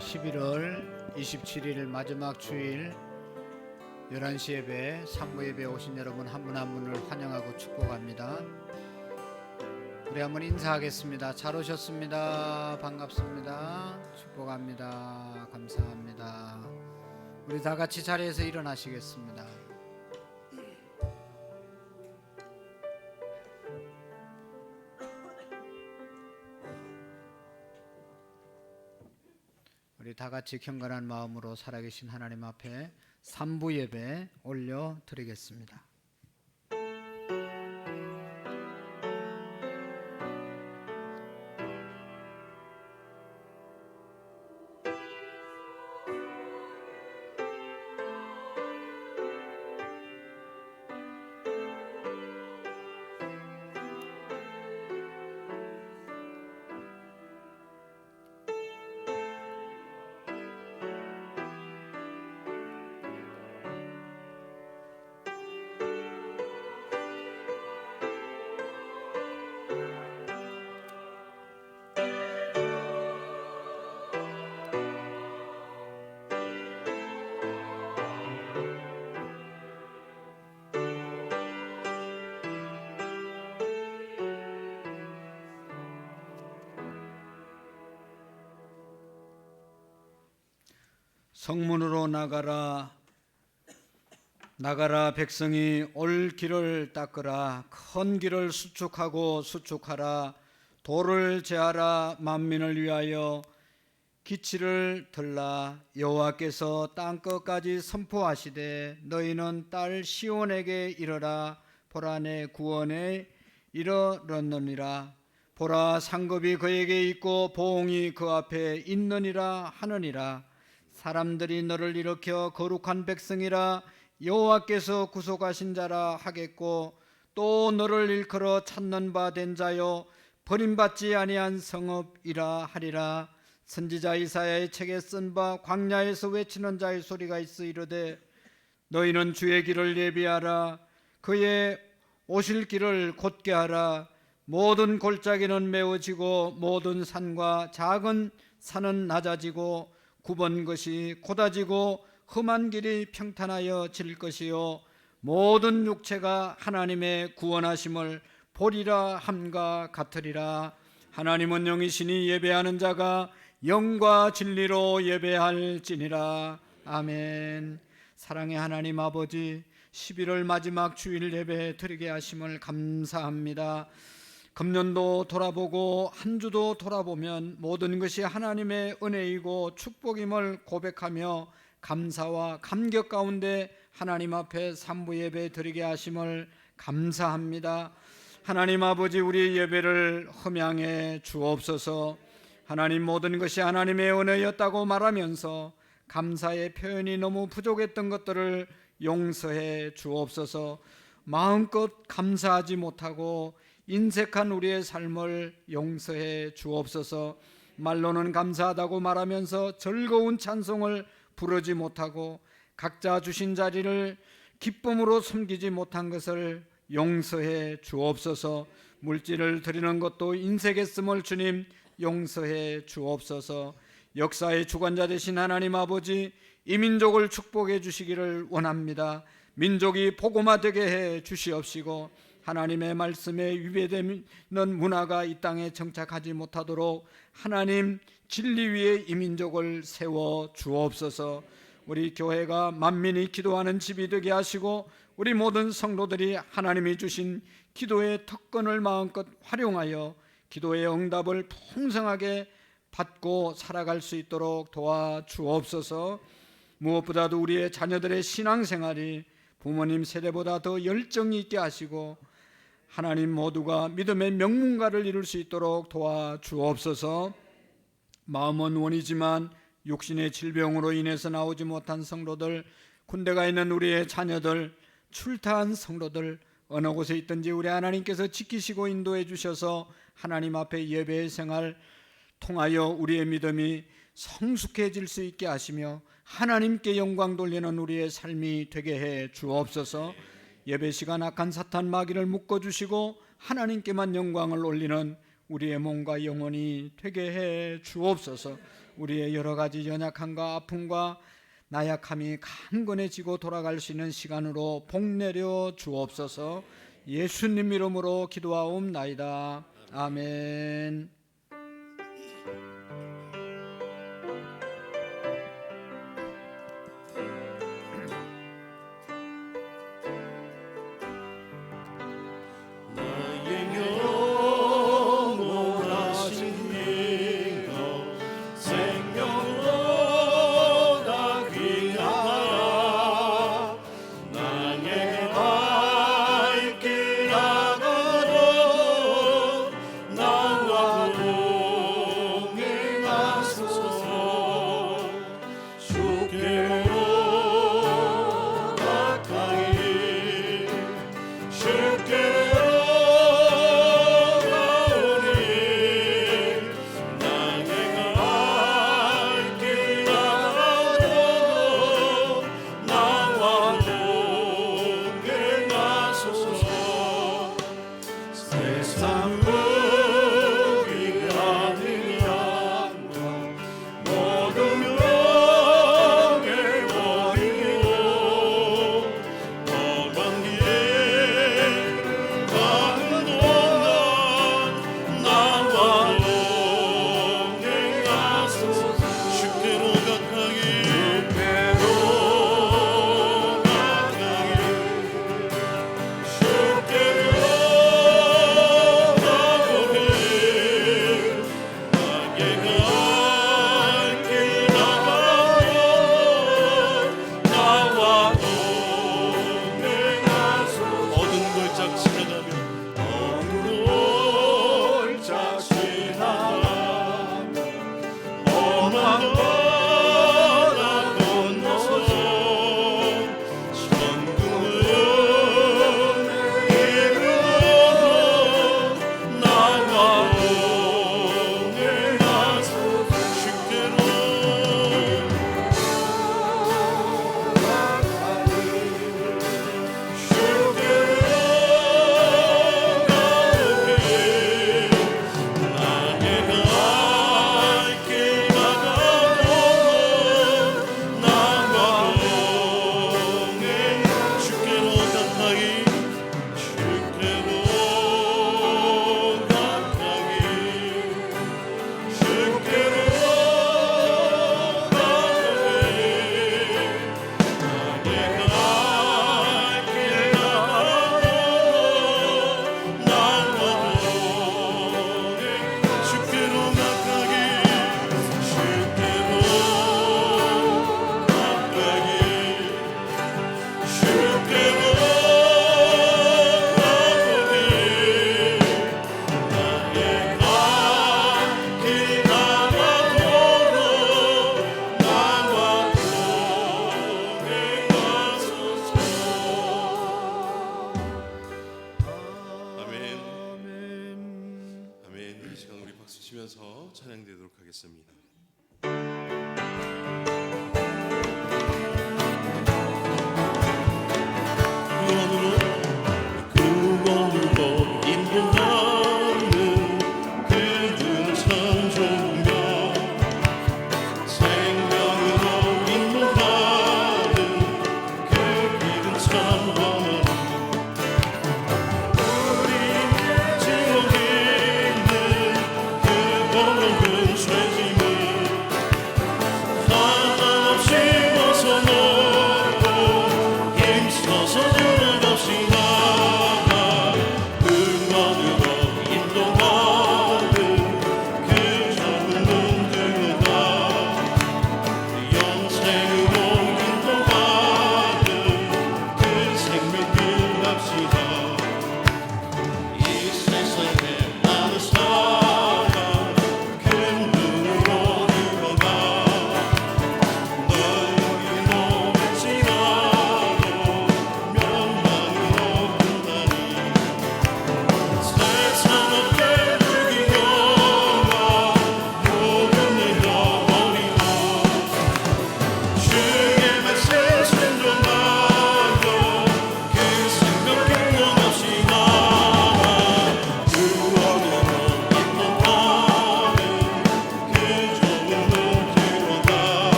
11월 27일 마지막 주일 11시 예배, 3부 예배 오신 여러분 한 분 한 분을 환영하고 축복합니다. 우리 한번 인사하겠습니다. 잘 오셨습니다. 반갑습니다. 축복합니다. 감사합니다. 우리 다 같이 자리에서 일어나시겠습니다. 우리 다 같이 경건한 마음으로 살아계신 하나님 앞에 3부 예배 올려 드리겠습니다. 성문으로 나가라 나가라 백성이 올 길을 닦으라 큰 길을 수축하라 도를 제하라 만민을 위하여 기치를 들라 여호와께서 땅끝까지 선포하시되 너희는 딸 시온에게 이르라 보라 내 구원에 이르렀느니라 보라 상급이 그에게 있고 보응이 그 앞에 있느니라 하느니라 사람들이 너를 일으켜 거룩한 백성이라 여호와께서 구속하신 자라 하겠고 또 너를 일컬어 찾는 바 된 자요 버림받지 아니한 성읍이라 하리라. 선지자 이사야의 책에 쓴 바 광야에서 외치는 자의 소리가 있어 이르되 너희는 주의 길을 예비하라 그의 오실 길을 곧게 하라 모든 골짜기는 메워지고 모든 산과 작은 산은 낮아지고 굽은 것이 곧아지고 험한 길이 평탄하여 질 것이요 모든 육체가 하나님의 구원하심을 보리라 함과 같으리라. 하나님은 영이시니 예배하는 자가 영과 진리로 예배할지니라. 아멘. 사랑의 하나님 아버지, 11월 마지막 주일 예배 드리게 하심을 감사합니다. 금년도 돌아보고 한 주도 돌아보면 모든 것이 하나님의 은혜이고 축복임을 고백하며 감사와 감격 가운데 하나님 앞에 3부 예배 드리게 하심을 감사합니다. 하나님 아버지, 우리 예배를 흠양해 주옵소서. 하나님, 모든 것이 하나님의 은혜였다고 말하면서 감사의 표현이 너무 부족했던 것들을 용서해 주옵소서. 마음껏 감사하지 못하고 인색한 우리의 삶을 용서해 주옵소서. 말로는 감사하다고 말하면서 즐거운 찬송을 부르지 못하고 각자 주신 자리를 기쁨으로 섬기지 못한 것을 용서해 주옵소서. 물질을 드리는 것도 인색했음을 주님 용서해 주옵소서. 역사의 주관자 되신 하나님 아버지, 이 민족을 축복해 주시기를 원합니다. 민족이 복음화되게 해 주시옵시고 하나님의 말씀에 위배되는 문화가 이 땅에 정착하지 못하도록 하나님 진리 위에 이 민족을 세워 주옵소서. 우리 교회가 만민이 기도하는 집이 되게 하시고 우리 모든 성도들이 하나님이 주신 기도의 특권을 마음껏 활용하여 기도의 응답을 풍성하게 받고 살아갈 수 있도록 도와주옵소서. 무엇보다도 우리의 자녀들의 신앙생활이 부모님 세대보다 더 열정이 있게 하시고 하나님 모두가 믿음의 명문가를 이룰 수 있도록 도와주옵소서. 마음은 원이지만 육신의 질병으로 인해서 나오지 못한 성도들, 군대가 있는 우리의 자녀들, 출타한 성도들, 어느 곳에 있든지 우리 하나님께서 지키시고 인도해 주셔서 하나님 앞에 예배의 생활 통하여 우리의 믿음이 성숙해질 수 있게 하시며 하나님께 영광 돌리는 우리의 삶이 되게 해 주옵소서. 예배 시간 악한 사탄 마귀를 묶어주시고 하나님께만 영광을 올리는 우리의 몸과 영혼이 되게 해 주옵소서. 우리의 여러 가지 연약함과 아픔과 나약함이 강건해지고 돌아갈 수 있는 시간으로 복내려 주옵소서. 예수님 이름으로 기도하옵나이다. 아멘. 찬양드리도록 하겠습니다. 구원으로 인도하는 그분 참 좋으며 생명으로 인도하는 그 길은 참 험하며 우리 지옥에 있는 그 어려운 죄짐을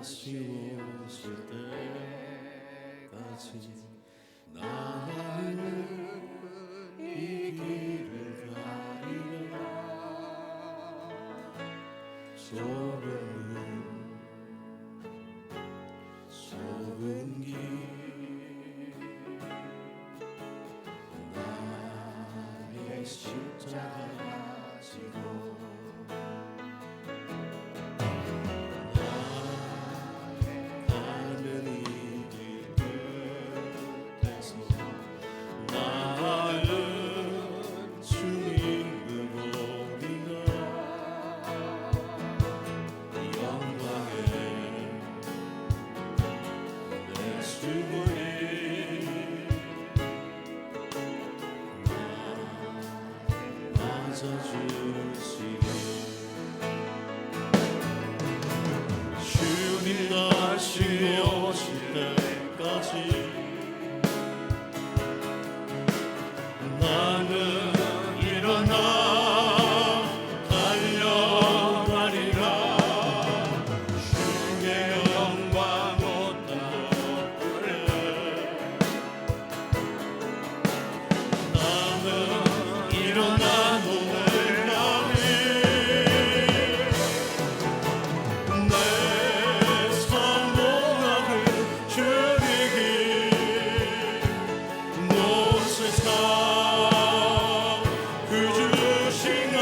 아쉬워질 때까지 나는 이 길을 가리라. 좁은 길 나의 십자가 지고 가는 이 길 끝에서 나는 주님을 보리라. 영광의 내 주님 맞아주시리. 주님 다시 오실 때까지 나는 일어나 달려가리라. 주의 영광 온다 그래. 나는 일어나 노래하리. 내 사모하는 주님이 온 세상 그 주시나.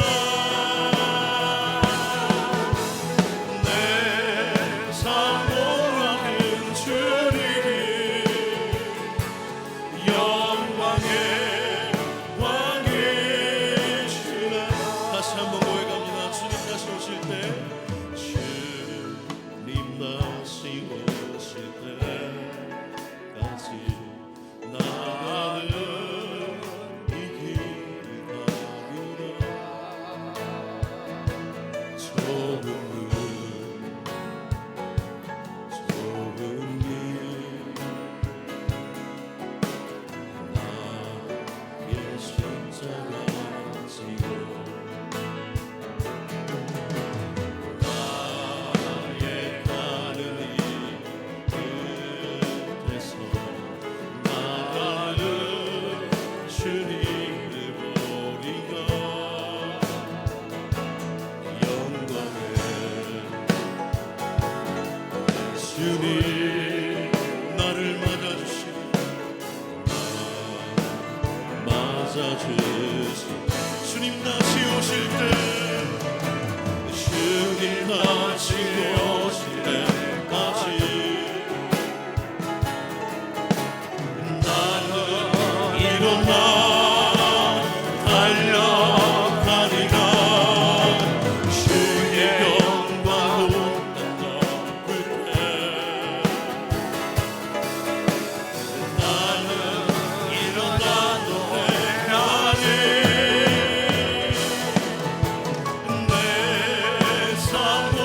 내 사모하는 주님이 영광의 왕이시라. 다시 한번 고백합니다. 주님 다시 오실 때, 주님 다시 오실 때까지 나는 이 길을 가리라. 좁은 길 나의 십자가 지고 나의 가는 이 끝에서 나는 주님을 보리라. 영광의 주님 나를 맞아주시리. 주님 다시 오실 때, 주님 다시 오실 때까지 나는 일어나 달려가리라. 주의 영광 온다 그래. 나는 일어나 노래하리. 내 사모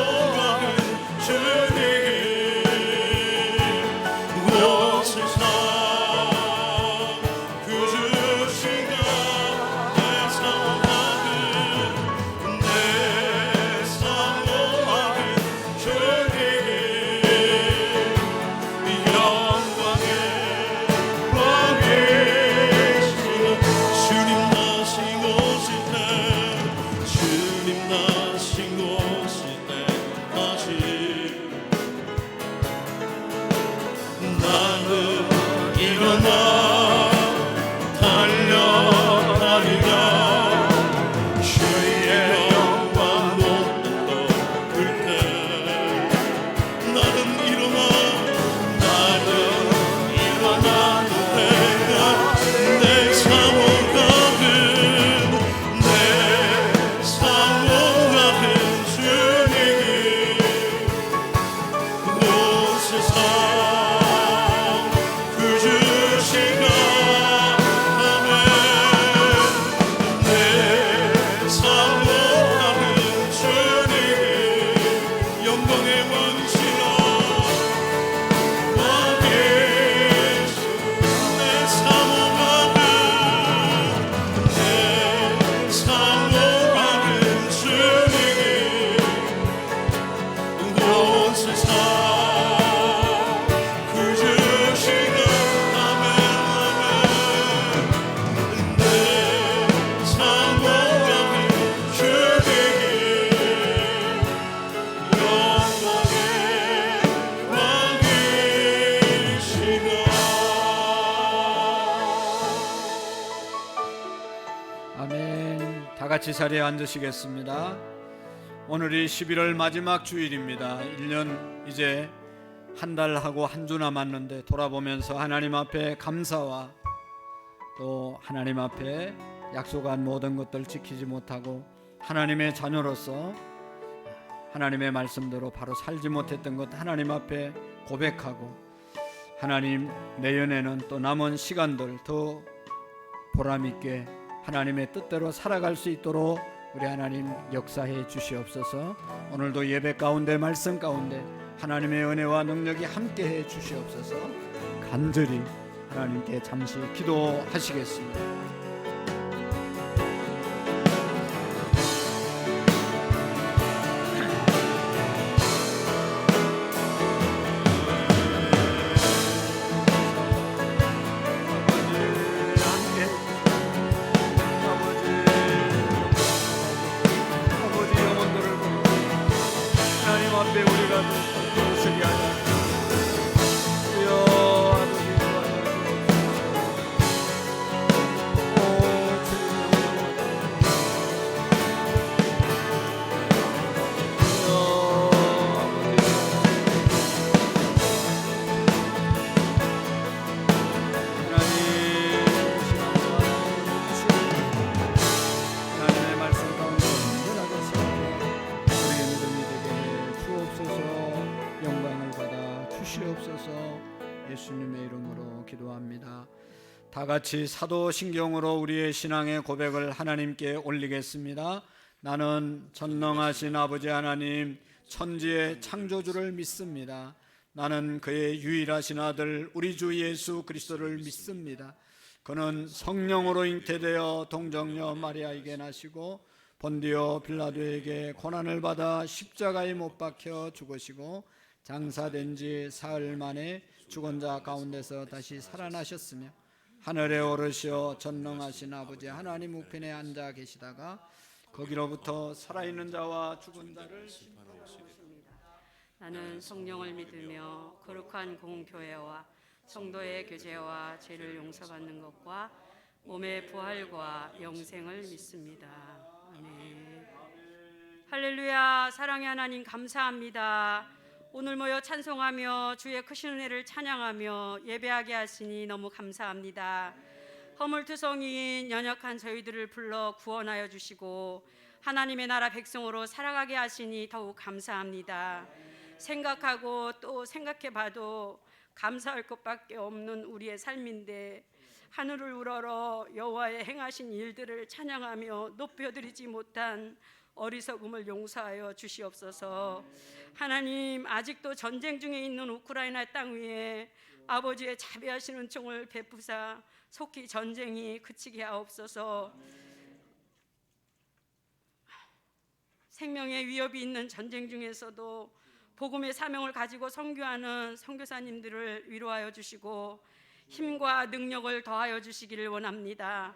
다 같이 자리에 앉으시겠습니다. 오늘이 11월 마지막 주일입니다. 1년 이제 한 달하고 한 주 남았는데 돌아보면서 하나님 앞에 감사와 또 하나님 앞에 약속한 모든 것들 지키지 못하고 하나님의 자녀로서 하나님의 말씀대로 바로 살지 못했던 것 하나님 앞에 고백하고, 하나님 내년에는 또 남은 시간들 더 보람있게 하나님의 뜻대로 살아갈 수 있도록 우리 하나님 역사해 주시옵소서. 오늘도 예배 가운데 말씀 가운데 하나님의 은혜와 능력이 함께해 주시옵소서. 간절히 하나님께 잠시 기도하시겠습니다. 예수님의 이름으로 기도합니다. 다 같이 사도신경으로 우리의 신앙의 고백을 하나님께 올리겠습니다. 나는 전능하신 아버지 하나님 천지의 창조주를 믿습니다. 나는 그의 유일하신 아들 우리 주 예수 그리스도를 믿습니다. 그는 성령으로 잉태되어 동정녀 마리아에게 나시고 본디오 빌라도에게 고난을 받아 십자가에 못 박혀 죽으시고 장사된 지 사흘 만에 죽은 자 가운데서 다시 살아나셨으며 하늘에 오르시어 전능하신 아버지 하나님 우편에 앉아 계시다가 거기로부터 살아있는 자와 죽은 자를 심판하십니다. 나는 성령을 믿으며 거룩한 공교회와 성도의 교제와 죄를 용서받는 것과 몸의 부활과 영생을 믿습니다. 아멘. 할렐루야. 사랑의 하나님 감사합니다. 오늘 모여 찬송하며 주의 크신 은혜를 찬양하며 예배하게 하시니 너무 감사합니다. 허물투성이인 연약한 저희들을 불러 구원하여 주시고 하나님의 나라 백성으로 살아가게 하시니 더욱 감사합니다. 생각하고 또 생각해봐도 감사할 것밖에 없는 우리의 삶인데 하늘을 우러러 여호와의 행하신 일들을 찬양하며 높여드리지 못한 어리석음을 용서하여 주시옵소서. 하나님, 아직도 전쟁 중에 있는 우크라이나 땅 위에 아버지의 자비하신 은총을 베푸사 속히 전쟁이 그치게 하옵소서. 생명의 위협이 있는 전쟁 중에서도 복음의 사명을 가지고 선교하는 선교사님들을 위로하여 주시고 힘과 능력을 더하여 주시기를 원합니다.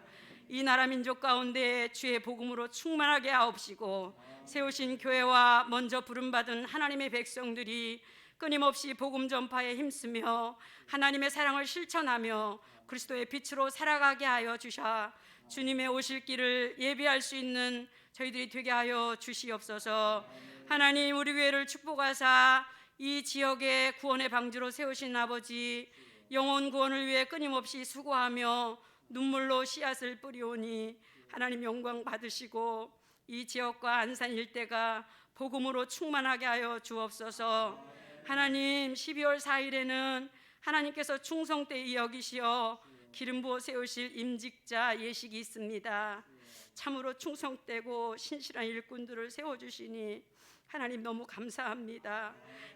이 나라 민족 가운데 주의 복음으로 충만하게 하옵시고 세우신 교회와 먼저 부름받은 하나님의 백성들이 끊임없이 복음 전파에 힘쓰며 하나님의 사랑을 실천하며 그리스도의 빛으로 살아가게 하여 주셔 주님의 오실 길을 예비할 수 있는 저희들이 되게 하여 주시옵소서. 하나님, 우리 교회를 축복하사 이 지역의 구원의 방주로 세우신 아버지, 영혼 구원을 위해 끊임없이 수고하며 눈물로 씨앗을 뿌리오니 하나님 영광 받으시고 이 지역과 안산 일대가 복음으로 충만하게 하여 주옵소서. 하나님, 12월 4일에는 하나님께서 충성되이 여기시어 기름 부어 세우실 임직자 예식이 있습니다. 참으로 충성되고 신실한 일꾼들을 세워주시니 하나님 너무 감사합니다.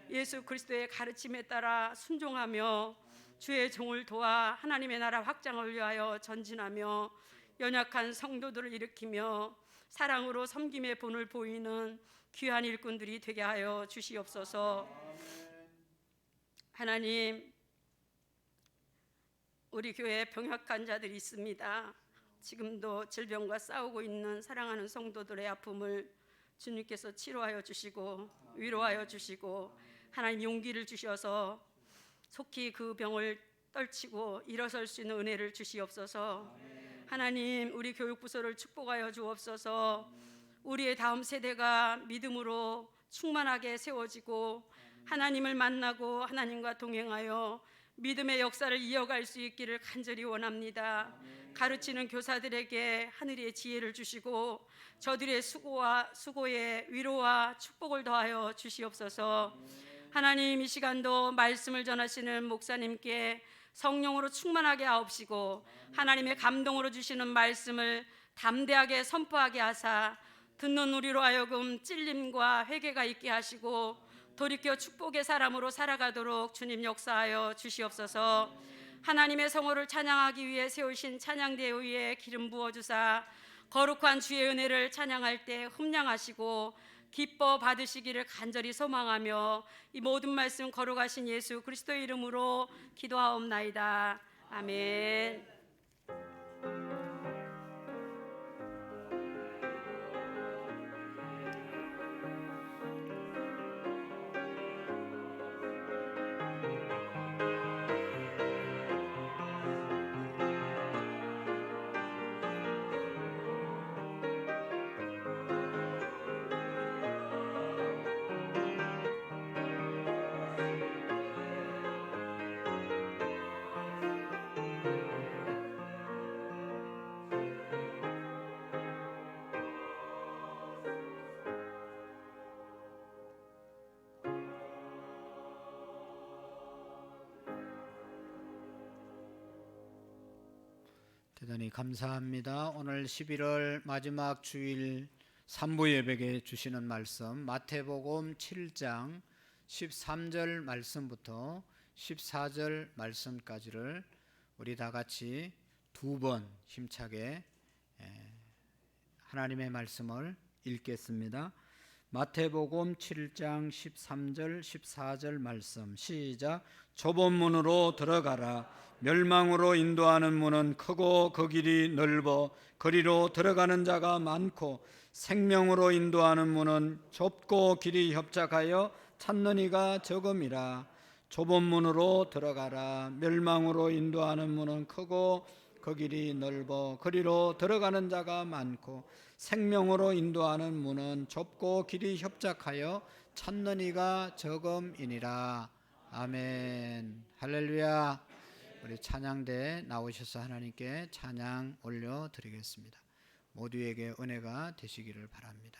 예수 그리스도의 가르침에 따라 순종하며 주의 종을 도와 하나님의 나라 확장을 위하여 전진하며 연약한 성도들을 일으키며 사랑으로 섬김의 본을 보이는 귀한 일꾼들이 되게 하여 주시옵소서. 하나님, 우리 교회에 병약 환자들이 있습니다. 지금도 질병과 싸우고 있는 사랑하는 성도들의 아픔을 주님께서 치료하여 주시고 위로하여 주시고 하나님 용기를 주셔서 속히 그 병을 떨치고 일어설 수 있는 은혜를 주시옵소서. 하나님, 우리 교육부서를 축복하여 주옵소서. 우리의 다음 세대가 믿음으로 충만하게 세워지고 하나님을 만나고 하나님과 동행하여 믿음의 역사를 이어갈 수 있기를 간절히 원합니다. 가르치는 교사들에게 하늘의 지혜를 주시고 저들의 수고에 위로와 축복을 더하여 주시옵소서. 하나님, 이 시간도 말씀을 전하시는 목사님께 성령으로 충만하게 하옵시고 하나님의 감동으로 주시는 말씀을 담대하게 선포하게 하사 듣는 우리로 하여금 찔림과 회개가 있게 하시고 돌이켜 축복의 사람으로 살아가도록 주님 역사하여 주시옵소서. 하나님의 성호를 찬양하기 위해 세우신 찬양대 위에 기름 부어주사 거룩한 주의 은혜를 찬양할 때 흠량하시고 기뻐 받으시기를 간절히 소망하며 이 모든 말씀 거룩하신 예수 그리스도의 이름으로 기도하옵나이다. 아멘. 대단히 감사합니다. 오늘 11월 마지막 주일 3부 예배에 주시는 말씀 마태복음 7장 13절 말씀부터 14절 말씀까지를 우리 다 같이 두 번 힘차게 하나님의 말씀을 읽겠습니다. 마태복음 7장 13절 14절 말씀 시작. 좁은 문으로 들어가라. 멸망으로 인도하는 문은 크고 그 길이 넓어 거리로 들어가는 자가 많고 생명으로 인도하는 문은 좁고 길이 협착하여 찾는 이가 적음이라. 좁은 문으로 들어가라. 멸망으로 인도하는 문은 크고 그 길이 넓어 거리로 들어가는 자가 많고 생명으로 인도하는 문은 좁고 길이 협착하여 찾는 이가 적음이니라. 아멘. 할렐루야. 우리 찬양대 나오셔서 하나님께 찬양 올려드리겠습니다. 모두에게 은혜가 되시기를 바랍니다.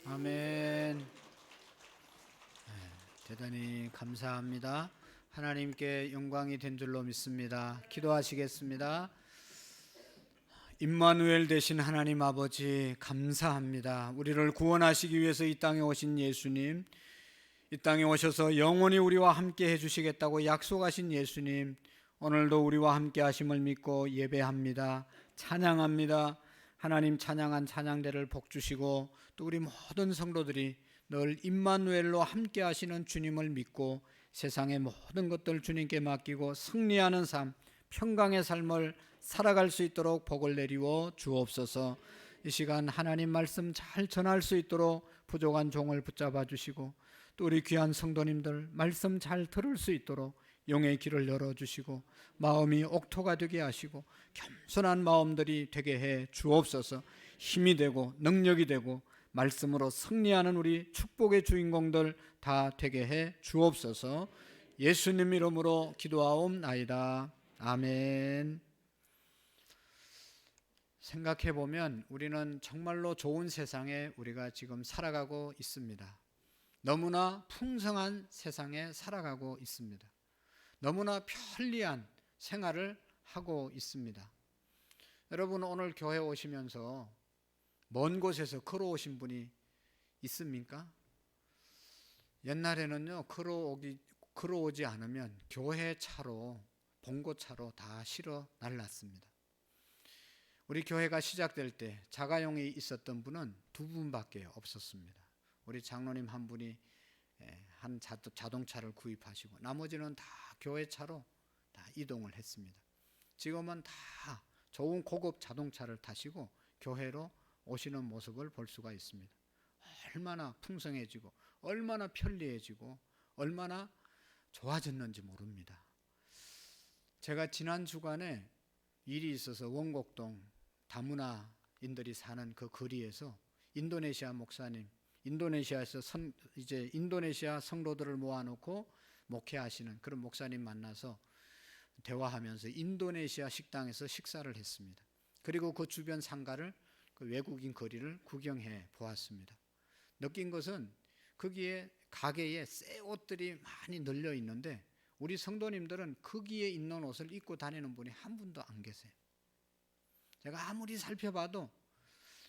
아멘. 대단히 감사합니다. 하나님께 영광이 된 줄로 믿습니다. 기도하시겠습니다. 임마누엘 되신 하나님 아버지 감사합니다. 우리를 구원하시기 위해서 이 땅에 오신 예수님, 이 땅에 오셔서 영원히 우리와 함께 해주시겠다고 약속하신 예수님, 오늘도 우리와 함께 하심을 믿고 예배합니다. 찬양합니다. 하나님 찬양한 찬양대를 복주시고 또 우리 모든 성도들이 늘 임마누엘로 함께 하시는 주님을 믿고 세상의 모든 것들 주님께 맡기고 승리하는 삶, 평강의 삶을 살아갈 수 있도록 복을 내리워 주옵소서. 이 시간 하나님 말씀 잘 전할 수 있도록 부족한 종을 붙잡아 주시고 또 우리 귀한 성도님들 말씀 잘 들을 수 있도록 용의 길을 열어주시고 마음이 옥토가 되게 하시고 겸손한 마음들이 되게 해 주옵소서. 힘이 되고 능력이 되고 말씀으로 승리하는 우리 축복의 주인공들 다 되게 해 주옵소서. 예수님 이름으로 기도하옵나이다. 아멘. 생각해 보면 우리는 정말로 좋은 세상에 우리가 지금 살아가고 있습니다. 너무나 풍성한 세상에 살아가고 있습니다. 너무나 편리한 생활을 하고 있습니다. 여러분 오늘 교회 오시면서 먼 곳에서 걸어오신 분이 있습니까? 옛날에는요 걸어오지 않으면 교회 차로 봉고차로 다 실어 날랐습니다. 우리 교회가 시작될 때 자가용이 있었던 분은 두 분밖에 없었습니다. 우리 장로님 한 분이 한 자동차를 구입하시고 나머지는 다 교회 차로 다 이동을 했습니다. 지금은 다 좋은 고급 자동차를 타시고 교회로 오시는 모습을 볼 수가 있습니다. 얼마나 풍성해지고 얼마나 편리해지고 얼마나 좋아졌는지 모릅니다. 제가 지난 주간에 일이 있어서 원곡동 다문화인들이 사는 그 거리에서 인도네시아 목사님, 인도네시아에서 이제 인도네시아 성도들을 모아놓고 목회하시는 그런 목사님 만나서 대화하면서 인도네시아 식당에서 식사를 했습니다. 그리고 그 주변 상가를 그 외국인 거리를 구경해 보았습니다. 느낀 것은 거기에 가게에 새 옷들이 많이 널려 있는데 우리 성도님들은 거기에 있는 옷을 입고 다니는 분이 한 분도 안 계세요. 제가 아무리 살펴봐도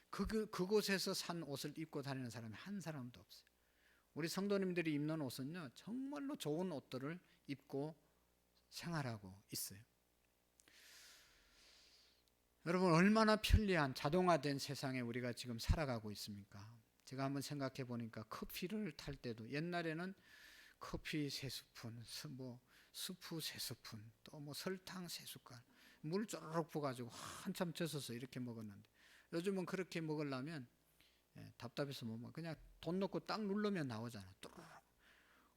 그곳에서 산 옷을 입고 다니는 사람이 한 사람도 없어요. 우리 성도님들이 입는 옷은요 정말로 좋은 옷들을 입고 생활하고 있어요. 여러분 얼마나 편리한 자동화된 세상에 우리가 지금 살아가고 있습니까? 제가 한번 생각해 보니까 커피를 탈 때도 옛날에는 커피 3스푼, 수프 3스푼, 또 설탕 3숟갈, 물 쪼르륵 부어가지고 한참 젖어서 이렇게 먹었는데 요즘은 그렇게 먹으려면 답답해서 못 먹어. 그냥 돈 넣고 딱 누르면 나오잖아.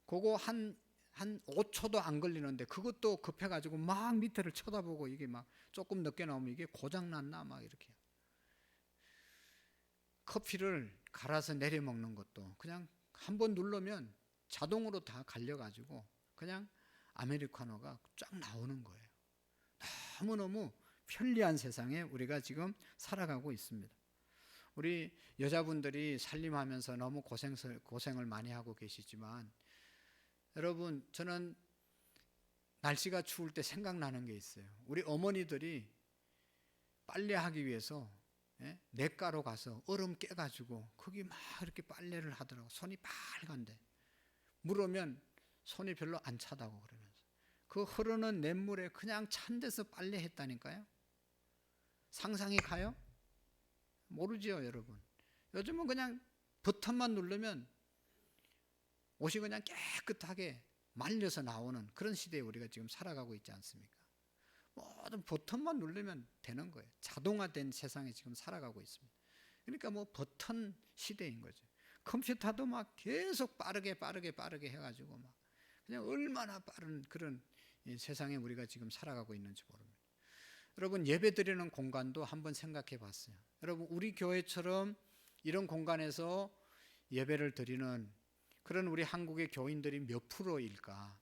그거 한 5초도 안 걸리는데 그것도 급해가지고 막 밑에를 쳐다보고 이게 막 조금 늦게 나오면 이게 고장났나 막 이렇게. 커피를 갈아서 내려 먹는 것도 그냥 한번 누르면 자동으로 다 갈려가지고 그냥 아메리카노가 쫙 나오는 거예요. 너무너무 편리한 세상에 우리가 지금 살아가고 있습니다. 우리 여자분들이 살림하면서 너무 고생을 많이 하고 계시지만 여러분 저는 날씨가 추울 때 생각나는 게 있어요. 우리 어머니들이 빨래하기 위해서 냇가로 가서 얼음 깨가지고 거기 막 이렇게 빨래를 하더라고. 손이 빨간데 물으면 손이 별로 안 차다고 그러면서 그 흐르는 냇물에 그냥 찬 데서 빨래했다니까요. 상상이 가요? 모르지요 여러분. 요즘은 그냥 버튼만 누르면 옷이 그냥 깨끗하게 말려서 나오는 그런 시대에 우리가 지금 살아가고 있지 않습니까? 모든 버튼만 누르면 되는 거예요. 자동화된 세상에 지금 살아가고 있습니다. 그러니까 버튼 시대인 거죠. 컴퓨터도 막 계속 빠르게 해가지고 막 그냥 얼마나 빠른 그런 세상에 우리가 지금 살아가고 있는지 모릅니다. 여러분 예배드리는 공간도 한번 생각해 봤어요. 여러분 우리 교회처럼 이런 공간에서 예배를 드리는 그런 우리 한국의 교인들이 몇 프로일까?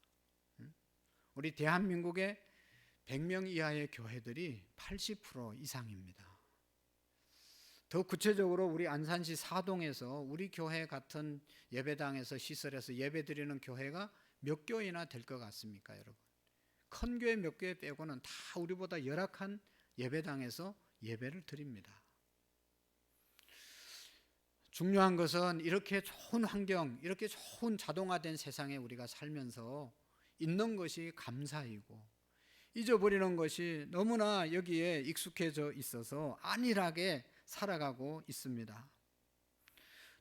우리 대한민국의 100명 이하의 교회들이 80% 이상입니다. 더 구체적으로 우리 안산시 사동에서 우리 교회 같은 예배당에서 시설해서 예배드리는 교회가 몇 교회나 될 것 같습니까, 여러분? 큰 교회 몇 교회 빼고는 다 우리보다 열악한 예배당에서 예배를 드립니다. 중요한 것은 이렇게 좋은 환경, 이렇게 좋은 자동화된 세상에 우리가 살면서 있는 것이 감사이고, 잊어버리는 것이 너무나 여기에 익숙해져 있어서 안일하게 살아가고 있습니다.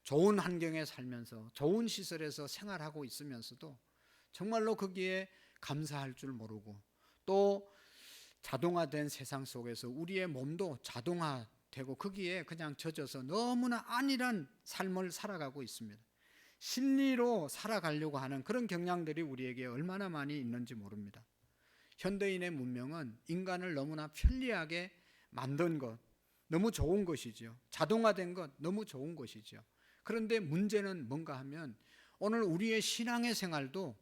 좋은 환경에 살면서 좋은 시설에서 생활하고 있으면서도 정말로 거기에 감사할 줄 모르고, 또 자동화된 세상 속에서 우리의 몸도 자동화되고 거기에 그냥 젖어서 너무나 안일한 삶을 살아가고 있습니다. 신리로 살아가려고 하는 그런 경향들이 우리에게 얼마나 많이 있는지 모릅니다. 현대인의 문명은 인간을 너무나 편리하게 만든 것, 너무 좋은 것이죠. 자동화된 것 너무 좋은 것이죠. 그런데 문제는 뭔가 하면 오늘 우리의 신앙의 생활도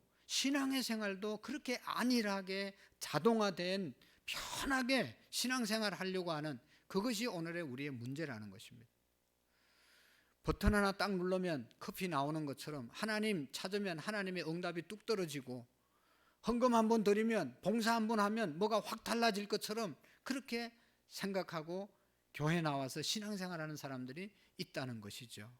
그렇게 안일하게 자동화된 편하게 신앙생활을 하려고 하는 그것이 오늘의 우리의 문제라는 것입니다. 버튼 하나 딱 누르면 커피 나오는 것처럼 하나님 찾으면 하나님의 응답이 뚝 떨어지고, 헌금 한번 드리면, 봉사 한번 하면 뭐가 확 달라질 것처럼 그렇게 생각하고 교회 나와서 신앙생활하는 사람들이 있다는 것이죠.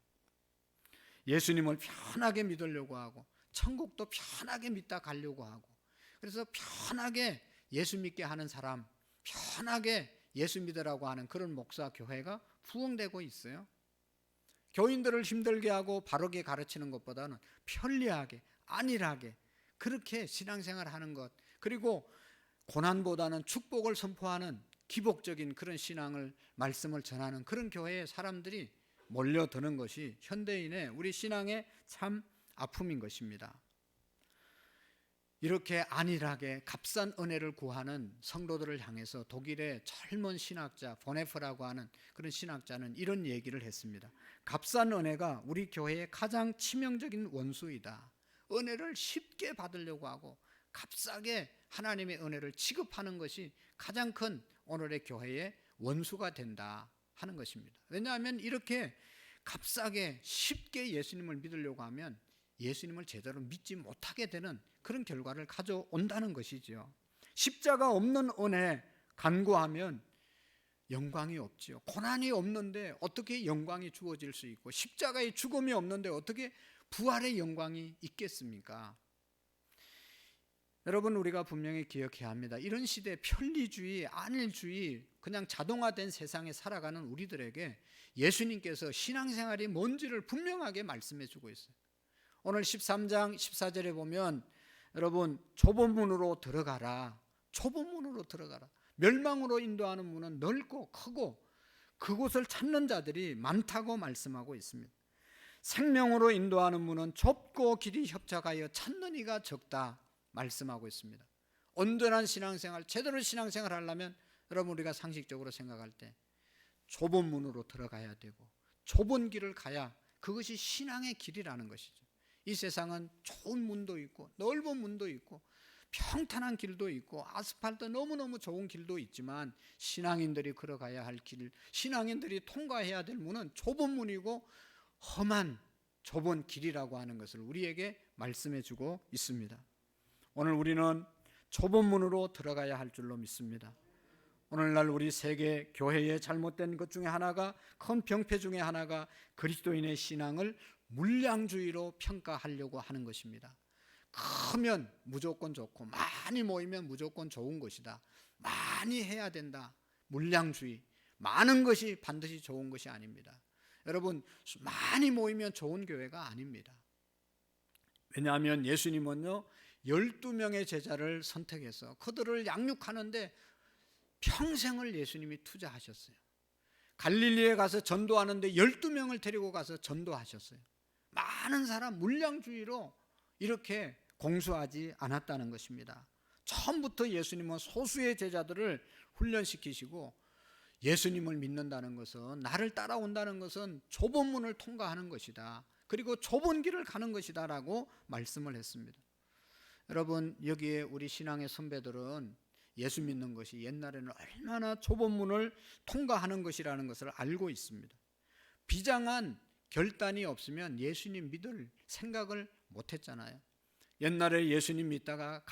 예수님을 편하게 믿으려고 하고 천국도 편하게 믿다 가려고 하고, 그래서 편하게 예수 믿게 하는 사람, 편하게 예수 믿으라고 하는 그런 목사 교회가 부흥되고 있어요. 교인들을 힘들게 하고 바르게 가르치는 것보다는 편리하게 안일하게 그렇게 신앙생활을 하는 것, 그리고 고난보다는 축복을 선포하는 기복적인 그런 신앙을 말씀을 전하는 그런 교회에 사람들이 몰려드는 것이 현대인의 우리 신앙의 참 아픔인 것입니다. 이렇게 안일하게 값싼 은혜를 구하는 성도들을 향해서 독일의 젊은 신학자 보네프라고 하는 그런 신학자는 이런 얘기를 했습니다. 값싼 은혜가 우리 교회의 가장 치명적인 원수이다. 은혜를 쉽게 받으려고 하고 값싸게 하나님의 은혜를 취급하는 것이 가장 큰 오늘의 교회의 원수가 된다 하는 것입니다. 왜냐하면 이렇게 값싸게 쉽게 예수님을 믿으려고 하면 예수님을 제대로 믿지 못하게 되는 그런 결과를 가져온다는 것이죠. 십자가 없는 은혜 간구하면 영광이 없지요. 고난이 없는데 어떻게 영광이 주어질 수 있고, 십자가의 죽음이 없는데 어떻게 부활의 영광이 있겠습니까? 여러분, 우리가 분명히 기억해야 합니다. 이런 시대 편리주의, 안일주의, 그냥 자동화된 세상에 살아가는 우리들에게 예수님께서 신앙생활이 뭔지를 분명하게 말씀해 주고 있어요. 오늘 13장 14절에 보면 여러분, 좁은 문으로 들어가라. 좁은 문으로 들어가라. 멸망으로 인도하는 문은 넓고 크고 그곳을 찾는 자들이 많다고 말씀하고 있습니다. 생명으로 인도하는 문은 좁고 길이 협착하여 찾는 이가 적다 말씀하고 있습니다. 온전한 신앙생활, 제대로 신앙생활 하려면 여러분, 우리가 상식적으로 생각할 때 좁은 문으로 들어가야 되고 좁은 길을 가야 그것이 신앙의 길이라는 것이죠. 이 세상은 좋은 문도 있고 넓은 문도 있고 평탄한 길도 있고 아스팔트 너무너무 좋은 길도 있지만 신앙인들이 걸어가야 할 길, 신앙인들이 통과해야 될 문은 좁은 문이고 험한 좁은 길이라고 하는 것을 우리에게 말씀해 주고 있습니다. 오늘 우리는 좁은 문으로 들어가야 할 줄로 믿습니다. 오늘날 우리 세계 교회의 잘못된 것 중에 하나가, 큰 병폐 중에 하나가 그리스도인의 신앙을 물량주의로 평가하려고 하는 것입니다. 크면 무조건 좋고 많이 모이면 무조건 좋은 것이다. 많이 해야 된다. 물량주의. 많은 것이 반드시 좋은 것이 아닙니다. 여러분, 많이 모이면 좋은 교회가 아닙니다. 왜냐하면 예수님은요 12명의 제자를 선택해서 그들을 양육하는데 평생을 예수님이 투자하셨어요. 갈릴리에 가서 전도하는데 12명을 데리고 가서 전도하셨어요. 많은 사람 물량주의로 이렇게 공수하지 않았다는 것입니다. 처음부터 예수님은 소수의 제자들을 훈련시키시고, 예수님을 믿는다는 것은, 나를 따라온다는 것은 좁은 문을 통과하는 것이다. 그리고 좁은 길을 가는 것이다 라고 말씀을 했습니다. 여러분, 여기에 우리 신앙의 선배들은 예수 믿는 것이 옛날에는 얼마나 좁은 문을 통과하는 것이라는 것을 알고 있습니다. 비장한 결단이 없으면 예수님 믿을 생각을 못했잖아요. 옛날에 예수님 믿다가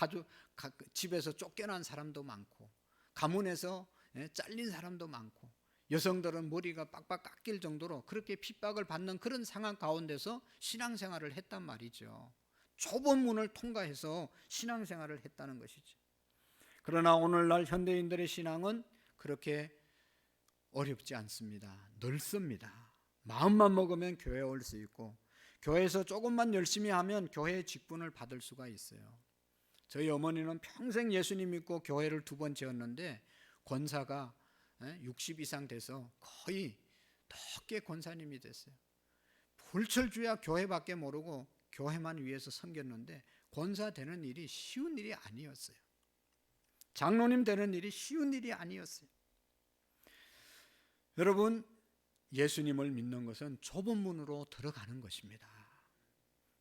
집에서 쫓겨난 사람도 많고, 가문에서 잘린 사람도 많고, 여성들은 머리가 빡빡 깎일 정도로 그렇게 핍박을 받는 그런 상황 가운데서 신앙생활을 했단 말이죠. 좁은 문을 통과해서 신앙생활을 했다는 것이죠. 그러나 오늘날 현대인들의 신앙은 그렇게 어렵지 않습니다. 넓습니다. 마음만 먹으면 교회에 올 수 있고, 교회에서 조금만 열심히 하면 교회의 직분을 받을 수가 있어요. 저희 어머니는 평생 예수님 믿고 교회를 2번 지었는데 권사가 60 이상 돼서 거의 덕계 권사님이 됐어요. 불철주야 교회밖에 모르고 교회만 위해서 섬겼는데 권사 되는 일이 쉬운 일이 아니었어요. 장로님 되는 일이 쉬운 일이 아니었어요. 여러분, 예수님을 믿는 것은 좁은 문으로 들어가는 것입니다.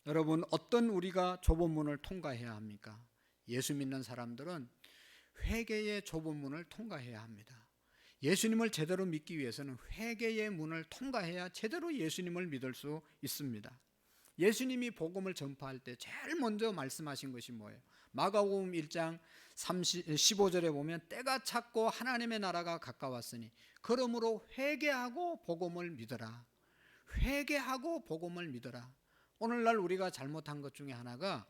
여러분, 어떤 우리가 좁은 문을 통과해야 합니까? 예수 믿는 사람들은 회개의 좁은 문을 통과해야 합니다. 예수님을 제대로 믿기 위해서는 회개의 문을 통과해야 제대로 예수님을 믿을 수 있습니다. 예수님이 복음을 전파할 때 제일 먼저 말씀하신 것이 뭐예요? 마가복음 1장 15절에 보면 때가 찼고 하나님의 나라가 가까웠으니 그러므로 회개하고 복음을 믿어라. 회개하고 복음을 믿어라. 오늘날 우리가 잘못한 것 중에 하나가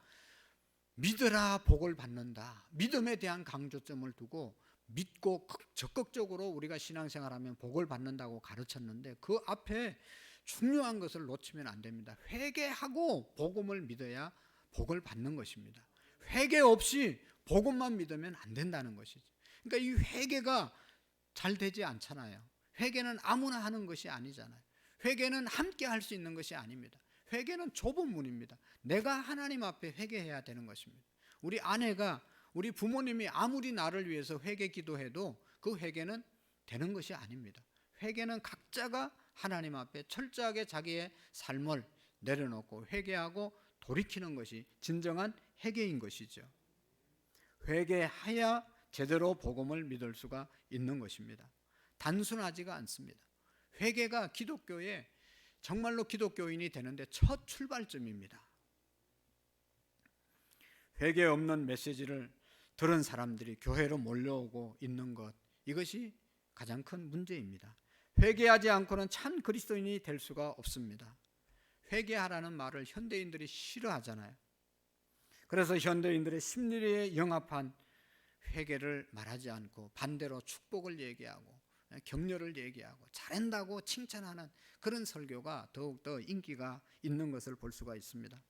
믿어라 복을 받는다. 믿음에 대한 강조점을 두고 믿고 적극적으로 우리가 신앙생활하면 복을 받는다고 가르쳤는데 그 앞에 중요한 것을 놓치면 안 됩니다. 회개하고 복음을 믿어야 복을 받는 것입니다. 회개 없이 복음만 믿으면 안 된다는 것이죠. 그러니까 이 회개가 잘 되지 않잖아요. 회개는 아무나 하는 것이 아니잖아요. 회개는 함께 할 수 있는 것이 아닙니다. 회개는 좁은 문입니다. 내가 하나님 앞에 회개해야 되는 것입니다. 우리 아내가 우리 부모님이 아무리 나를 위해서 회개 기도해도 그 회개는 되는 것이 아닙니다. 회개는 각자가 하나님 앞에 철저하게 자기의 삶을 내려놓고 회개하고 돌이키는 것이 진정한 회개인 것이죠. 회개해야 제대로 복음을 믿을 수가 있는 것입니다. 단순하지가 않습니다. 회개가 기독교에 정말로 기독교인이 되는데 첫 출발점입니다. 회개 없는 메시지를 들은 사람들이 교회로 몰려오고 있는 것, 이것이 가장 큰 문제입니다. 회개하지 않고는 참 그리스도인이 될 수가 없습니다. 회개하라는 말을 현대인들이 싫어하잖아요. 그래서 현대인들의 심리에 영합한 회개를 말하지 않고 반대로 축복을 얘기하고 격려를 얘기하고 잘한다고 칭찬하는 그런 설교가 더욱더 인기가 있는 것을 볼 수가 있습니다.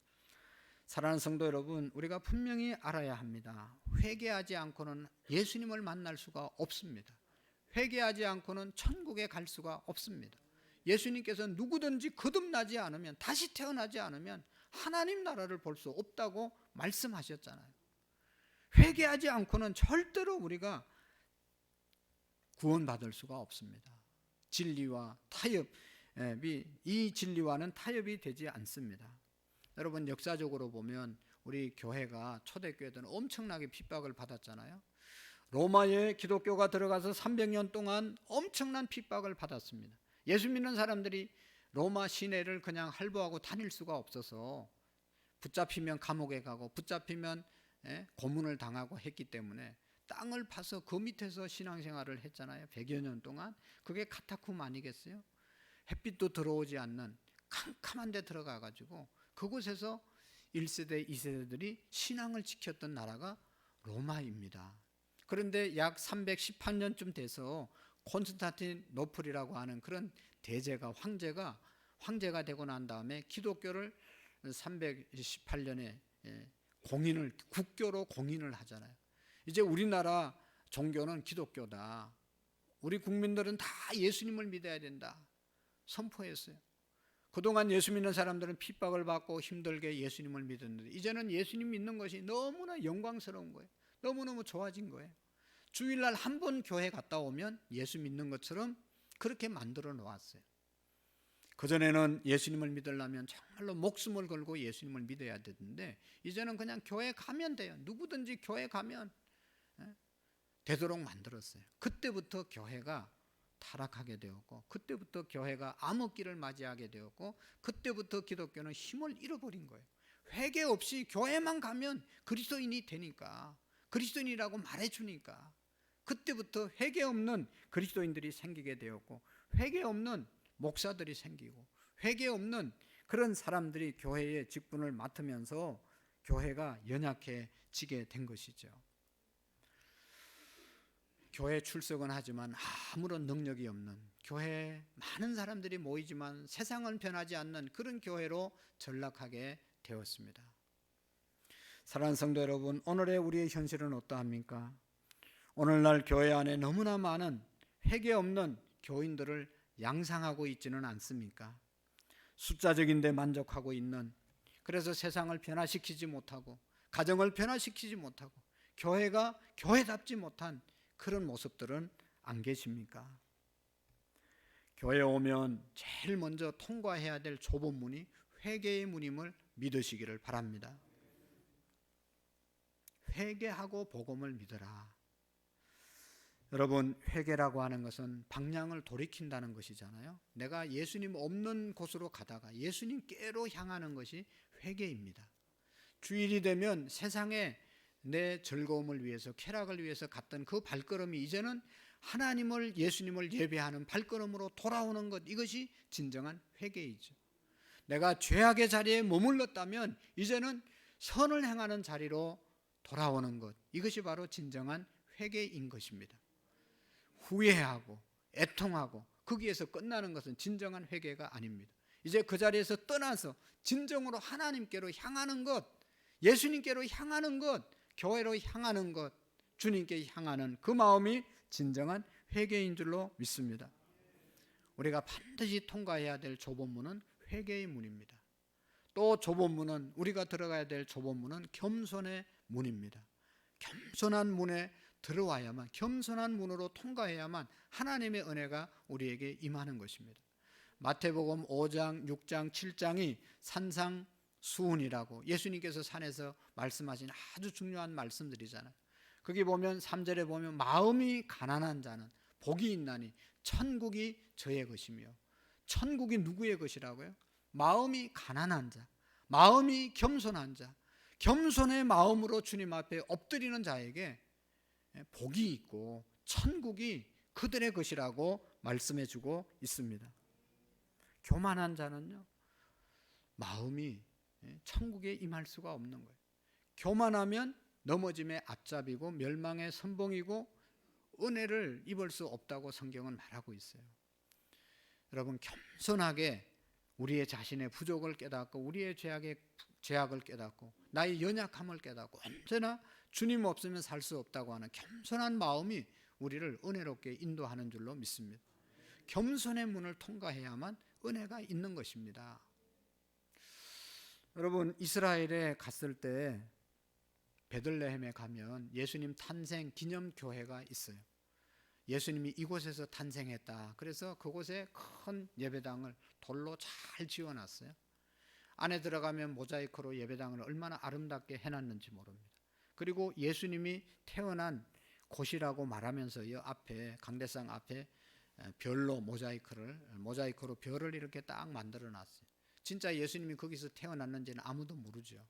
사랑하는 성도 여러분, 우리가 분명히 알아야 합니다. 회개하지 않고는 예수님을 만날 수가 없습니다. 회개하지 않고는 천국에 갈 수가 없습니다. 예수님께서 누구든지 거듭나지 않으면, 다시 태어나지 않으면 하나님 나라를 볼 수 없다고 말씀하셨잖아요. 회개하지 않고는 절대로 우리가 구원받을 수가 없습니다. 진리와 타협이, 이 진리와는 타협이 되지 않습니다. 여러분, 역사적으로 보면 우리 교회가, 초대교회들은 엄청나게 핍박을 받았잖아요. 로마에 기독교가 들어가서 300년 동안 엄청난 핍박을 받았습니다. 예수 믿는 사람들이 로마 시내를 그냥 할보하고 다닐 수가 없어서 붙잡히면 감옥에 가고 붙잡히면 고문을 당하고 했기 때문에 땅을 파서 그 밑에서 신앙생활을 했잖아요. 100여 년 동안. 그게 카타콤 아니겠어요? 햇빛도 들어오지 않는 캄캄한 데 들어가가지고 그곳에서 1세대, 2세대들이 신앙을 지켰던 나라가 로마입니다. 그런데 약 318년쯤 돼서 콘스탄티노플이라고 하는 그런 대제가, 황제가 되고 난 다음에 기독교를 318년에 국교로 공인을 하잖아요. 이제 우리나라 종교는 기독교다. 우리 국민들은 다 예수님을 믿어야 된다. 선포했어요. 그동안 예수 믿는 사람들은 핍박을 받고 힘들게 예수님을 믿었는데 이제는 예수님 믿는 것이 너무나 영광스러운 거예요. 너무너무 좋아진 거예요. 주일날 한 번 교회 갔다 오면 예수 믿는 것처럼 그렇게 만들어 놓았어요. 그전에는 예수님을 믿으려면 정말로 목숨을 걸고 예수님을 믿어야 되는데 이제는 그냥 교회 가면 돼요. 누구든지 교회 가면 되도록 만들었어요. 그때부터 교회가 타락하게 되었고, 그때부터 교회가 암흑기를 맞이하게 되었고, 그때부터 기독교는 힘을 잃어버린 거예요. 회개 없이 교회만 가면 그리스도인이 되니까, 그리스도인이라고 말해주니까 그때부터 회개 없는 그리스도인들이 생기게 되었고, 회개 없는 목사들이 생기고, 회개 없는 그런 사람들이 교회의 직분을 맡으면서 교회가 연약해지게 된 것이죠. 교회 출석은 하지만 아무런 능력이 없는, 교회에 많은 사람들이 모이지만 세상은 변하지 않는 그런 교회로 전락하게 되었습니다. 사랑하는 성도 여러분, 오늘의 우리의 현실은 어떠합니까? 오늘날 교회 안에 너무나 많은 회개 없는 교인들을 양상하고 있지는 않습니까? 숫자적인 데 만족하고 있는, 그래서 세상을 변화시키지 못하고 가정을 변화시키지 못하고 교회가 교회답지 못한 그런 모습들은 안 계십니까? 교회에 오면 제일 먼저 통과해야 될 좁은 문이 회개의 문임을 믿으시기를 바랍니다. 회개하고 복음을 믿어라. 여러분, 회개라고 하는 것은 방향을 돌이킨다는 것이잖아요. 내가 예수님 없는 곳으로 가다가 예수님께로 향하는 것이 회개입니다. 주일이 되면 세상에 내 즐거움을 위해서, 쾌락을 위해서 갔던 그 발걸음이 이제는 하나님을, 예수님을 예배하는 발걸음으로 돌아오는 것, 이것이 진정한 회개이죠. 내가 죄악의 자리에 머물렀다면 이제는 선을 행하는 자리로 돌아오는 것, 이것이 바로 진정한 회개인 것입니다. 후회하고 애통하고 거기에서 끝나는 것은 진정한 회개가 아닙니다. 이제 그 자리에서 떠나서 진정으로 하나님께로 향하는 것, 예수님께로 향하는 것, 교회로 향하는 것, 주님께 향하는 그 마음이 진정한 회개인 줄로 믿습니다. 우리가 반드시 통과해야 될 좁은 문은 회개의 문입니다. 또 좁은 문은, 우리가 들어가야 될 좁은 문은 겸손의 문입니다. 겸손한 문에 들어와야만, 겸손한 문으로 통과해야만 하나님의 은혜가 우리에게 임하는 것입니다. 마태복음 5장, 6장, 7장이 산상수훈이라고 예수님께서 산에서 말씀하신 아주 중요한 말씀들이잖아요. 거기 보면 3절에 보면 마음이 가난한 자는 복이 있나니 천국이 저의 것이며, 천국이 누구의 것이라고요? 마음이 가난한 자, 마음이 겸손한 자, 겸손의 마음으로 주님 앞에 엎드리는 자에게 복이 있고 천국이 그들의 것이라고 말씀해 주고 있습니다. 교만한 자는요, 마음이 천국에 임할 수가 없는 거예요. 교만하면 넘어짐의 앞잡이고 멸망의 선봉이고 은혜를 입을 수 없다고 성경은 말하고 있어요. 여러분, 겸손하게 우리의 자신의 부족을 깨닫고 우리의 죄악을 깨닫고 나의 연약함을 깨닫고 언제나 주님 없으면 살 수 없다고 하는 겸손한 마음이 우리를 은혜롭게 인도하는 줄로 믿습니다. 겸손의 문을 통과해야만 은혜가 있는 것입니다. 여러분, 이스라엘에 갔을 때 베들레헴에 가면 예수님 탄생 기념교회가 있어요. 예수님이 이곳에서 탄생했다. 그래서 그곳에 큰 예배당을 돌로 잘 지어놨어요. 안에 들어가면 모자이크로 예배당을 얼마나 아름답게 해놨는지 모릅니다. 그리고 예수님이 태어난 곳이라고 말하면서요, 앞에 강대상 앞에 별로 모자이크로 별을 이렇게 딱 만들어놨어요. 진짜 예수님이 거기서 태어났는지는 아무도 모르죠.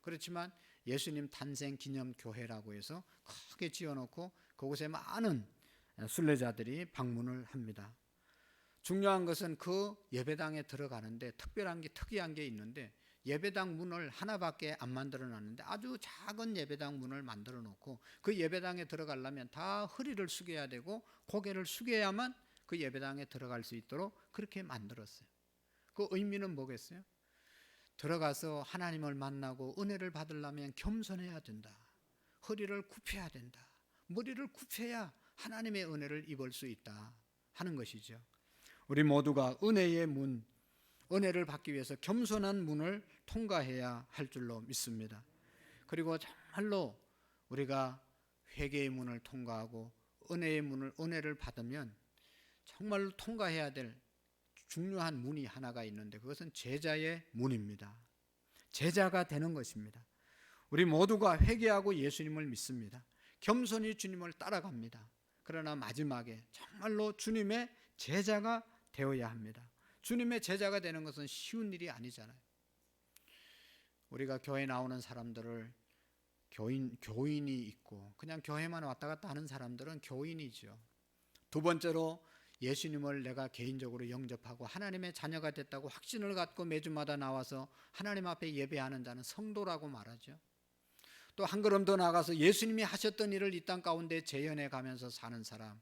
그렇지만 예수님 탄생 기념교회라고 해서 크게 지어놓고 그곳에 많은 순례자들이 방문을 합니다. 중요한 것은 그 예배당에 들어가는데 특이한 게 있는데, 예배당 문을 하나밖에 안 만들어 놨는데 아주 작은 예배당 문을 만들어 놓고 그 예배당에 들어가려면 다 허리를 숙여야 되고 고개를 숙여야만 그 예배당에 들어갈 수 있도록 그렇게 만들었어요. 그 의미는 뭐겠어요? 들어가서 하나님을 만나고 은혜를 받으려면 겸손해야 된다. 허리를 굽혀야 된다. 머리를 굽혀야 하나님의 은혜를 입을 수 있다 하는 것이죠. 우리 모두가 은혜의 문, 은혜를 받기 위해서 겸손한 문을 통과해야 할 줄로 믿습니다. 그리고 정말로 우리가 회개의 문을 통과하고 은혜의 문을, 은혜를 받으면 정말로 통과해야 될 중요한 문이 하나가 있는데 그것은 제자의 문입니다. 제자가 되는 것입니다. 우리 모두가 회개하고 예수님을 믿습니다. 겸손히 주님을 따라갑니다. 그러나 마지막에 정말로 주님의 제자가 되어야 합니다. 주님의 제자가 되는 것은 쉬운 일이 아니잖아요. 우리가 교회 나오는 사람들을 교인이 있고 그냥 교회만 왔다 갔다 하는 사람들은 교인이죠. 두 번째로 예수님을 내가 개인적으로 영접하고 하나님의 자녀가 됐다고 확신을 갖고 매주마다 나와서 하나님 앞에 예배하는 자는 성도라고 말하죠. 또 한 걸음 더 나아가서 예수님이 하셨던 일을 이 땅 가운데 재현해 가면서 사는 사람,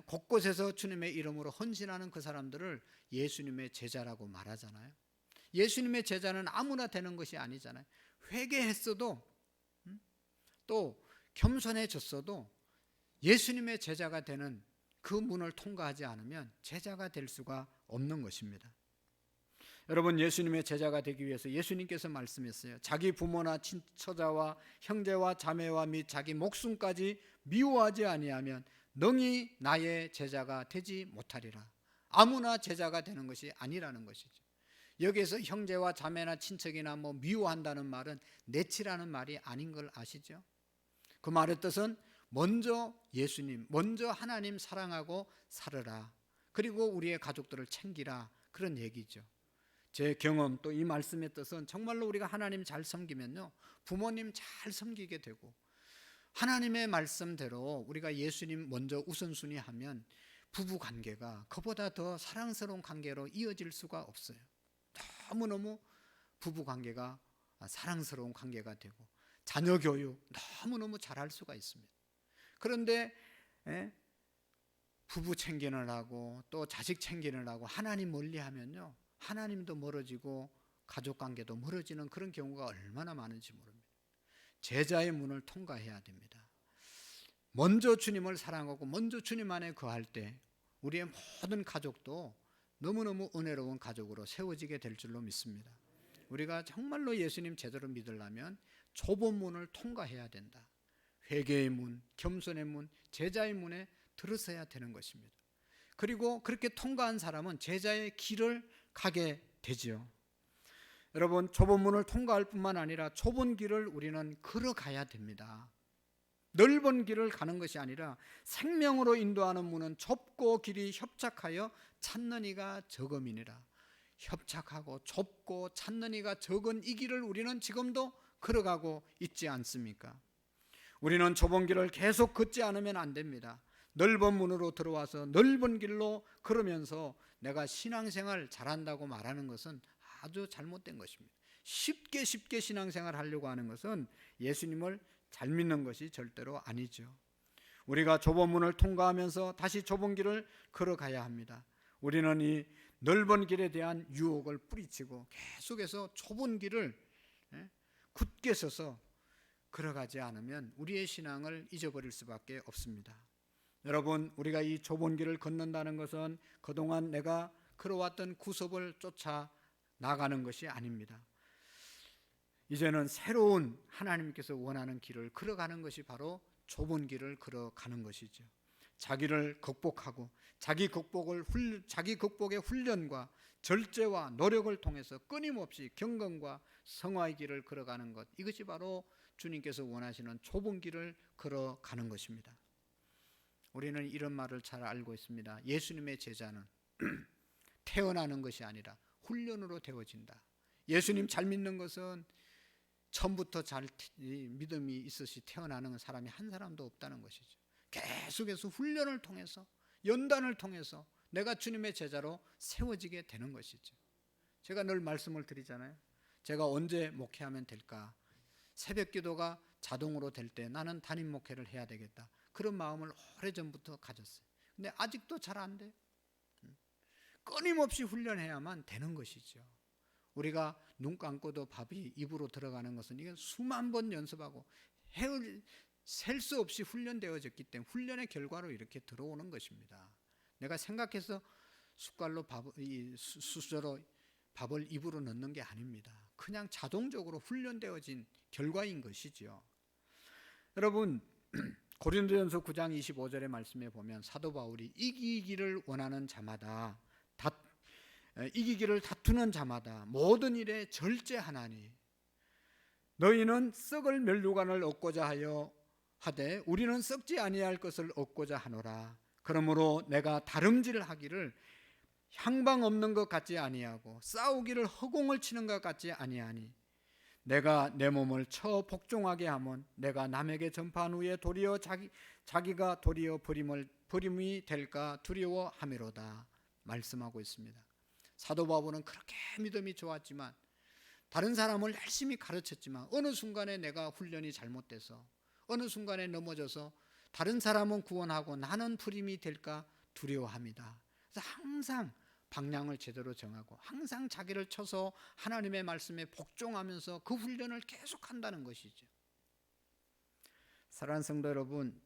곳곳에서 주님의 이름으로 헌신하는 그 사람들을 예수님의 제자라고 말하잖아요. 예수님의 제자는 아무나 되는 것이 아니잖아요. 회개했어도 또 겸손해졌어도 예수님의 제자가 되는 그 문을 통과하지 않으면 제자가 될 수가 없는 것입니다. 여러분, 예수님의 제자가 되기 위해서 예수님께서 말씀했어요. 자기 부모나 친처자와 형제와 자매와 및 자기 목숨까지 미워하지 아니하면 능히 나의 제자가 되지 못하리라. 아무나 제자가 되는 것이 아니라는 것이죠. 여기에서 형제와 자매나 친척이나 미워한다는 말은 내치라는 말이 아닌 걸 아시죠? 그 말의 뜻은 먼저 예수님, 먼저 하나님 사랑하고 살으라. 그리고 우리의 가족들을 챙기라. 그런 얘기죠. 제 경험 또 이 말씀의 뜻은 정말로 우리가 하나님 잘 섬기면요, 부모님 잘 섬기게 되고 하나님의 말씀대로 우리가 예수님 먼저 우선순위 하면 부부 관계가 그보다 더 사랑스러운 관계로 이어질 수가 없어요. 너무너무 부부 관계가 사랑스러운 관계가 되고 자녀 교육 너무너무 잘할 수가 있습니다. 그런데 부부 챙기느라고 또 자식 챙기느라고 하나님 멀리하면요, 하나님도 멀어지고 가족관계도 멀어지는 그런 경우가 얼마나 많은지 모릅니다. 제자의 문을 통과해야 됩니다. 먼저 주님을 사랑하고 먼저 주님 안에 거할 때 우리의 모든 가족도 너무너무 은혜로운 가족으로 세워지게 될 줄로 믿습니다. 우리가 정말로 예수님 제대로 믿으려면 좁은 문을 통과해야 된다. 회개의 문, 겸손의 문, 제자의 문에 들어서야 되는 것입니다. 그리고 그렇게 통과한 사람은 제자의 길을 가게 되지요. 여러분, 좁은 문을 통과할 뿐만 아니라 좁은 길을 우리는 걸어가야 됩니다. 넓은 길을 가는 것이 아니라 생명으로 인도하는 문은 좁고 길이 협착하여 찾는 이가 적음이니라. 협착하고 좁고 찾는 이가 적은 이 길을 우리는 지금도 걸어가고 있지 않습니까? 우리는 좁은 길을 계속 걷지 않으면 안 됩니다. 넓은 문으로 들어와서 넓은 길로 걸으면서 내가 신앙생활 잘한다고 말하는 것은 아주 잘못된 것입니다. 쉽게 신앙생활 하려고 하는 것은 예수님을 잘 믿는 것이 절대로 아니죠. 우리가 좁은 문을 통과하면서 다시 좁은 길을 걸어가야 합니다. 우리는 이 넓은 길에 대한 유혹을 뿌리치고 계속해서 좁은 길을 굳게 서서 걸어가지 않으면 우리의 신앙을 잊어버릴 수밖에 없습니다. 여러분, 우리가 이 좁은 길을 걷는다는 것은 그동안 내가 걸어왔던 구습을 쫓아 나가는 것이 아닙니다. 이제는 새로운 하나님께서 원하는 길을 걸어가는 것이 바로 좁은 길을 걸어가는 것이죠. 자기를 극복하고 자기 극복의 훈련과 절제와 노력을 통해서 끊임없이 경건과 성화의 길을 걸어가는 것, 이것이 바로 주님께서 원하시는 좁은 길을 걸어가는 것입니다. 우리는 이런 말을 잘 알고 있습니다. 예수님의 제자는 태어나는 것이 아니라 훈련으로 되어진다. 예수님 잘 믿는 것은 처음부터 잘 믿음이 있으시 태어나는 사람이 한 사람도 없다는 것이죠. 계속해서 훈련을 통해서, 연단을 통해서 내가 주님의 제자로 세워지게 되는 것이죠. 제가 늘 말씀을 드리잖아요. 제가 언제 목회하면 될까? 새벽 기도가 자동으로 될 때 나는 담임 목회를 해야 되겠다. 그런 마음을 오래전부터 가졌어요. 근데 아직도 잘 안 돼요. 끊임없이 훈련해야만 되는 것이죠. 우리가 눈 감고도 밥이 입으로 들어가는 것은 이건 수만 번 연습하고 셀 수 없이 훈련되어졌기 때문에 훈련의 결과로 이렇게 들어오는 것입니다. 내가 생각해서 수저로 밥을 입으로 넣는 게 아닙니다. 그냥 자동적으로 훈련되어진 결과인 것이죠. 여러분, 고린도전서 9장 25절의 말씀에 보면 사도 바울이 이기기를 원하는 자마다 이기기를 다투는 자마다 모든 일에 절제하나니 너희는 썩을 면류관을 얻고자 하여 하되 우리는 썩지 아니할 것을 얻고자 하노라. 그러므로 내가 다름질하기를 향방 없는 것 같지 아니하고 싸우기를 허공을 치는 것 같지 아니하니 내가 내 몸을 쳐 복종하게 하면 내가 남에게 전파한 후에 도리어 자기가 도리어 버림이 될까 두려워함이로다 말씀하고 있습니다. 사도 바울은 그렇게 믿음이 좋았지만 다른 사람을 열심히 가르쳤지만 어느 순간에 내가 훈련이 잘못돼서 어느 순간에 넘어져서 다른 사람은 구원하고 나는 불임이 될까 두려워합니다. 그래서 항상 방향을 제대로 정하고 항상 자기를 쳐서 하나님의 말씀에 복종하면서 그 훈련을 계속한다는 것이죠. 사랑하는 성도 여러분,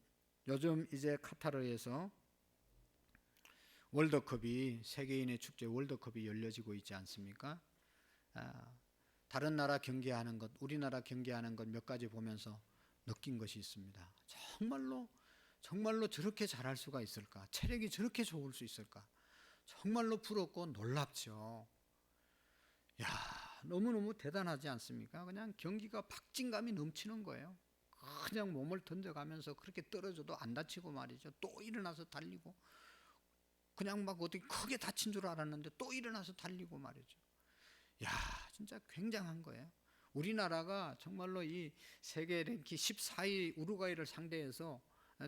요즘 이제 카타르에서 월드컵이 세계인의 축제 월드컵이 열려지고 있지 않습니까? 다른 나라 경기하는 것, 우리나라 경기하는 것 몇 가지 보면서 느낀 것이 있습니다. 정말로 저렇게 잘할 수가 있을까? 체력이 저렇게 좋을 수 있을까? 정말로 부럽고 놀랍죠. 야, 너무너무 대단하지 않습니까? 그냥 경기가 박진감이 넘치는 거예요. 그냥 몸을 던져가면서 그렇게 떨어져도 안 다치고 말이죠. 또 일어나서 달리고 그냥 막 어떻게 크게 다친 줄 알았는데 또 일어나서 달리고 말이죠. 야, 진짜 굉장한 거예요. 우리나라가 정말로 이 세계 랭킹 14위 우루과이를 상대해서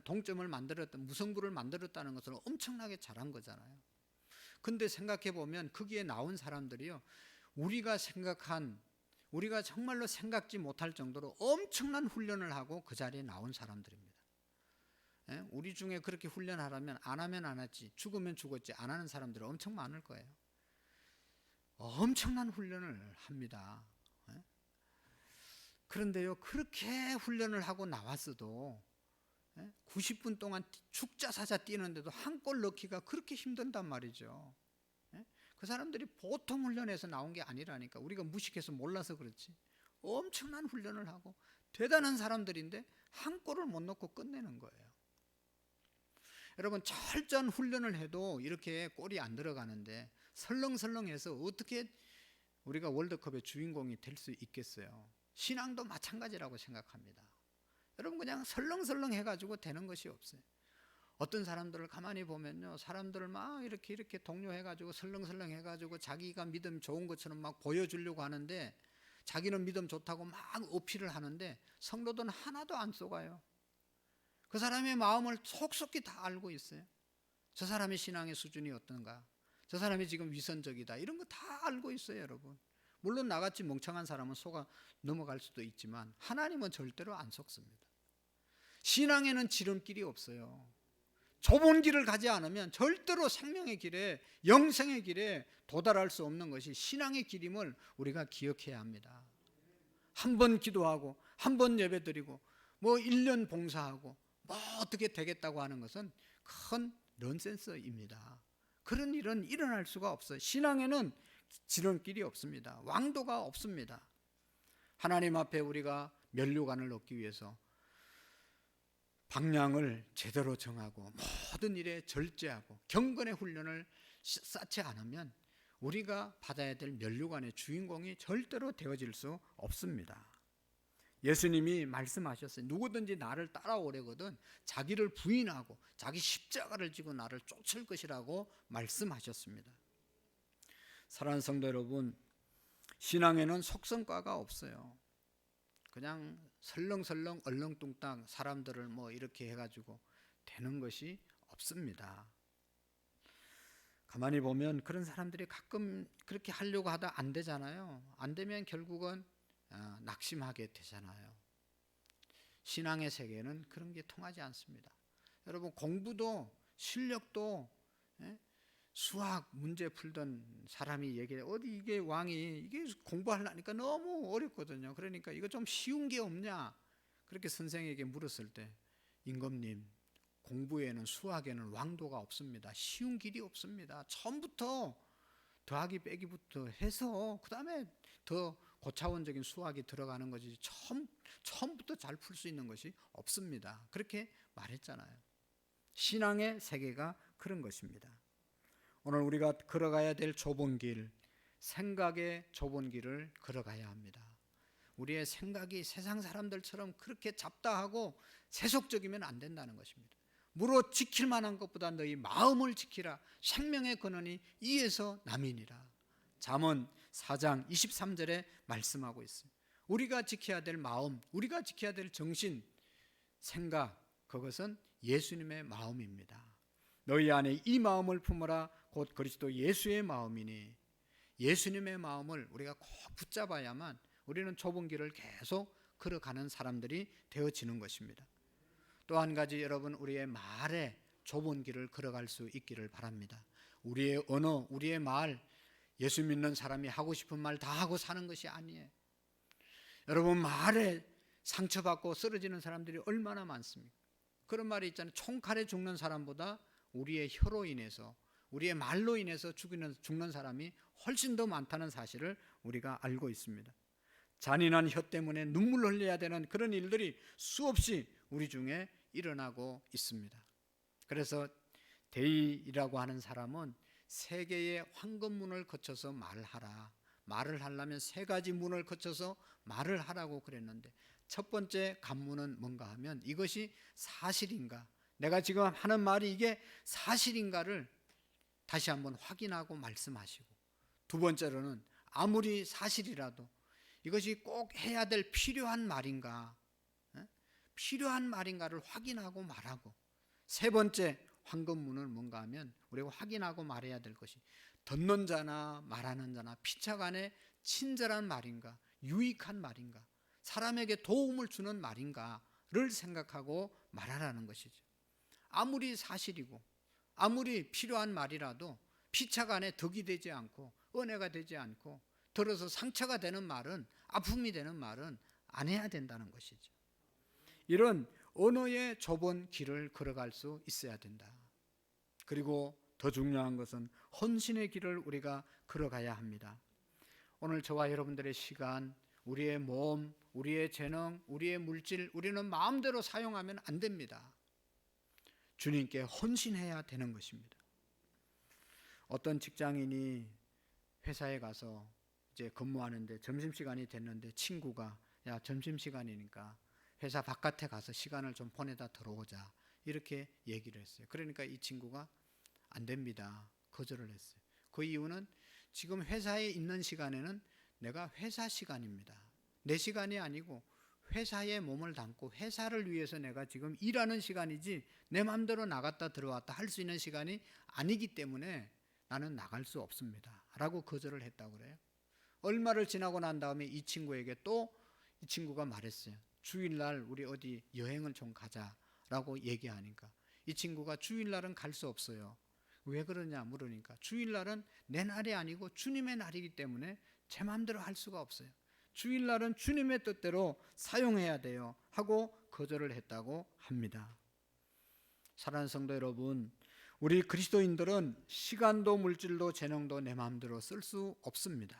동점을 만들었던 무승부를 만들었다는 것은 엄청나게 잘한 거잖아요. 근데 생각해 보면 거기에 나온 사람들이요, 우리가 정말로 생각지 못할 정도로 엄청난 훈련을 하고 그 자리에 나온 사람들입니다. 우리 중에 그렇게 훈련하라면 안 하면 안 했지, 죽으면 죽었지, 안 하는 사람들은 엄청 많을 거예요. 엄청난 훈련을 합니다. 그런데요, 그렇게 훈련을 하고 나왔어도 90분 동안 죽자사자 뛰는데도 한 골 넣기가 그렇게 힘든단 말이죠. 그 사람들이 보통 훈련에서 나온 게 아니라니까. 우리가 무식해서 몰라서 그렇지. 엄청난 훈련을 하고 대단한 사람들인데 한 골을 못 넣고 끝내는 거예요. 여러분, 철저한 훈련을 해도 이렇게 골이 안 들어가는데 설렁설렁해서 어떻게 우리가 월드컵의 주인공이 될 수 있겠어요? 신앙도 마찬가지라고 생각합니다. 여러분, 그냥 설렁설렁 해가지고 되는 것이 없어요. 어떤 사람들을 가만히 보면요, 사람들을 막 이렇게 독려해가지고 설렁설렁 해가지고 자기가 믿음 좋은 것처럼 막 보여주려고 하는데 자기는 믿음 좋다고 막 어필을 하는데 성도들은 하나도 안 속아요. 그 사람의 마음을 속속히 다 알고 있어요. 저 사람의 신앙의 수준이 어떤가, 저 사람이 지금 위선적이다, 이런 거 다 알고 있어요. 여러분, 물론 나같이 멍청한 사람은 속아 넘어갈 수도 있지만 하나님은 절대로 안 속습니다. 신앙에는 지름길이 없어요. 좁은 길을 가지 않으면 절대로 생명의 길에, 영생의 길에 도달할 수 없는 것이 신앙의 길임을 우리가 기억해야 합니다. 한 번 기도하고 한 번 예배드리고 뭐 1년 봉사하고 뭐 어떻게 되겠다고 하는 것은 큰 넌센스입니다. 그런 일은 일어날 수가 없어요. 신앙에는 지름길이 없습니다. 왕도가 없습니다. 하나님 앞에 우리가 면류관을 얻기 위해서 방향을 제대로 정하고 모든 일에 절제하고 경건의 훈련을 쌓지 않으면 우리가 받아야 될 면류관의 주인공이 절대로 되어질 수 없습니다. 예수님이 말씀하셨어요. 누구든지 나를 따라오려거든 자기를 부인하고 자기 십자가를 지고 나를 쫓을 것이라고 말씀하셨습니다. 사랑하는 성도 여러분, 신앙에는 속성과가 없어요. 그냥 설렁설렁 얼렁뚱땅 사람들을 뭐 이렇게 해가지고 되는 것이 없습니다. 가만히 보면 그런 사람들이 가끔 그렇게 하려고 하다 안 되잖아요. 안 되면 결국은 낙심하게 되잖아요. 신앙의 세계는 그런 게 통하지 않습니다. 여러분, 공부도 실력도 수학 문제 풀던 사람이 얘기해, 어디 이게 왕이 이게 공부하려니까 너무 어렵거든요. 그러니까 이거 좀 쉬운 게 없냐, 그렇게 선생에게 물었을 때, 임금님, 공부에는 수학에는 왕도가 없습니다. 쉬운 길이 없습니다. 처음부터 더하기 빼기부터 해서 그 다음에 더 고차원적인 수학이 들어가는 것이 처음부터 잘 풀 수 있는 것이 없습니다. 그렇게 말했잖아요. 신앙의 세계가 그런 것입니다. 오늘 우리가 걸어가야 될 좁은 길, 생각의 좁은 길을 걸어가야 합니다. 우리의 생각이 세상 사람들처럼 그렇게 잡다하고 세속적이면 안 된다는 것입니다. 무릇 지킬 만한 것보다 너희 마음을 지키라. 생명의 근원이 이에서 남이니라. 잠언 4장 23절에 말씀하고 있어요. 우리가 지켜야 될 마음, 우리가 지켜야 될 정신, 생각, 그것은 예수님의 마음입니다. 너희 안에 이 마음을 품어라. 곧 그리스도 예수의 마음이니, 예수님의 마음을 우리가 꼭 붙잡아야만 우리는 좁은 길을 계속 걸어가는 사람들이 되어지는 것입니다. 또 한 가지, 여러분, 우리의 말에 좁은 길을 걸어갈 수 있기를 바랍니다. 우리의 언어, 우리의 말, 예수 믿는 사람이 하고 싶은 말 다 하고 사는 것이 아니에요. 여러분, 말에 상처받고 쓰러지는 사람들이 얼마나 많습니까? 그런 말이 있잖아요. 총칼에 죽는 사람보다 우리의 혀로 인해서, 우리의 말로 인해서 죽는 사람이 훨씬 더 많다는 사실을 우리가 알고 있습니다. 잔인한 혀 때문에 눈물 흘려야 되는 그런 일들이 수없이 우리 중에 일어나고 있습니다. 그래서 대의라고 하는 사람은 세 개의 황금문을 거쳐서 말하라. 말을 하려면 세 가지 문을 거쳐서 말을 하라고 그랬는데, 첫 번째 관문은 뭔가 하면 이것이 사실인가, 내가 지금 하는 말이 이게 사실인가를 다시 한번 확인하고 말씀하시고, 두 번째로는 아무리 사실이라도 이것이 꼭 해야 될 필요한 말인가, 필요한 말인가를 확인하고 말하고, 세 번째 황금문은 뭔가 하면 우리가 확인하고 말해야 될 것이 듣는 자나 말하는 자나 피차간에 친절한 말인가, 유익한 말인가, 사람에게 도움을 주는 말인가를 생각하고 말하라는 것이죠. 아무리 사실이고 아무리 필요한 말이라도 피차간에 덕이 되지 않고 은혜가 되지 않고 들어서 상처가 되는 말은, 아픔이 되는 말은 안 해야 된다는 것이죠. 이런 언어의 좁은 길을 걸어갈 수 있어야 된다. 그리고 더 중요한 것은 헌신의 길을 우리가 걸어가야 합니다. 오늘 저와 여러분들의 시간, 우리의 몸, 우리의 재능, 우리의 물질, 우리는 마음대로 사용하면 안 됩니다. 주님께 헌신해야 되는 것입니다. 어떤 직장인이 회사에 가서 이제 근무하는데 점심시간이 됐는데 친구가, 야, 점심시간이니까 회사 바깥에 가서 시간을 좀 보내다 들어오자, 이렇게 얘기를 했어요. 그러니까 이 친구가 안 됩니다, 거절을 했어요. 그 이유는 지금 회사에 있는 시간에는 내가 회사 시간입니다. 내 시간이 아니고 회사에 몸을 담고 회사를 위해서 내가 지금 일하는 시간이지 내 마음대로 나갔다 들어왔다 할 수 있는 시간이 아니기 때문에 나는 나갈 수 없습니다 라고 거절을 했다고 그래요. 얼마를 지나고 난 다음에 이 친구에게 또 이 친구가 말했어요. 주일날 우리 어디 여행을 좀 가자라고 얘기하니까 이 친구가 주일날은 갈 수 없어요. 왜 그러냐 물으니까 주일날은 내 날이 아니고 주님의 날이기 때문에 제 마음대로 할 수가 없어요. 주일날은 주님의 뜻대로 사용해야 돼요 하고 거절을 했다고 합니다. 사랑하는 성도 여러분, 우리 그리스도인들은 시간도 물질도 재능도 내 마음대로 쓸 수 없습니다.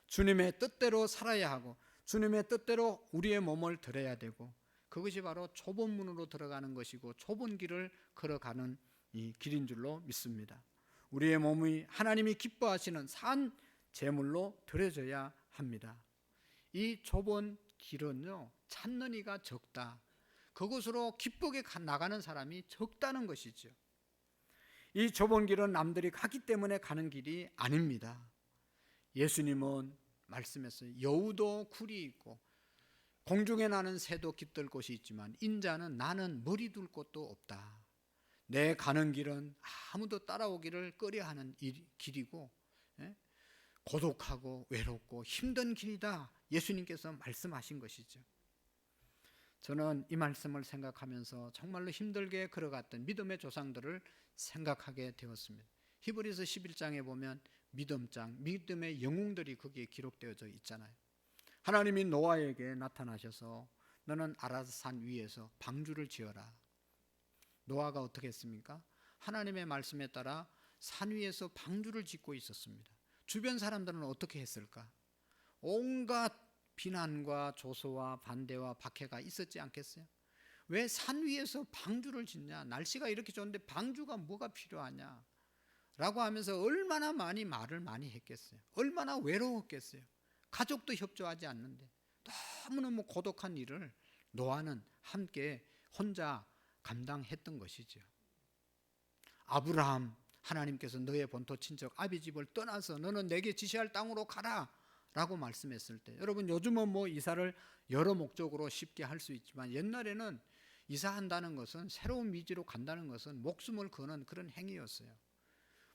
주님의 뜻대로 살아야 하고 주님의 뜻대로 우리의 몸을 드려야 되고, 그것이 바로 좁은 문으로 들어가는 것이고 좁은 길을 걸어가는 이 길인 줄로 믿습니다. 우리의 몸이 하나님이 기뻐하시는 산 제물로 드려져야 합니다. 이 좁은 길은요, 찾는 이가 적다. 그곳으로 기쁘게 나가는 사람이 적다는 것이죠. 이 좁은 길은 남들이 가기 때문에 가는 길이 아닙니다. 예수님은 말씀했어요. 여우도 굴이 있고 공중에 나는 새도 깃들 곳이 있지만 인자는 나는 머리 둘 곳도 없다. 내 가는 길은 아무도 따라오기를 꺼려하는 길이고 고독하고 외롭고 힘든 길이다, 예수님께서 말씀하신 것이죠. 저는 이 말씀을 생각하면서 정말로 힘들게 걸어갔던 믿음의 조상들을 생각하게 되었습니다. 히브리서 11장에 보면 믿음장, 믿음의 영웅들이 거기에 기록되어져 있잖아요. 하나님이 노아에게 나타나셔서 너는 아라산 위에서 방주를 지어라. 노아가 어떻게 했습니까? 하나님의 말씀에 따라 산 위에서 방주를 짓고 있었습니다. 주변 사람들은 어떻게 했을까? 온갖 비난과 조소와 반대와 박해가 있었지 않겠어요? 왜 산 위에서 방주를 짓냐? 날씨가 이렇게 좋은데 방주가 뭐가 필요하냐? 라고 하면서 얼마나 말을 많이 했겠어요. 얼마나 외로웠겠어요. 가족도 협조하지 않는데 너무너무 고독한 일을 노아는 함께 혼자 감당했던 것이죠. 아브라함, 하나님께서 너의 본토 친척 아비 집을 떠나서 너는 내게 지시할 땅으로 가라 라고 말씀했을 때, 여러분 요즘은 뭐 이사를 여러 목적으로 쉽게 할 수 있지만 옛날에는 이사한다는 것은, 새로운 미지로 간다는 것은 목숨을 거는 그런 행위였어요.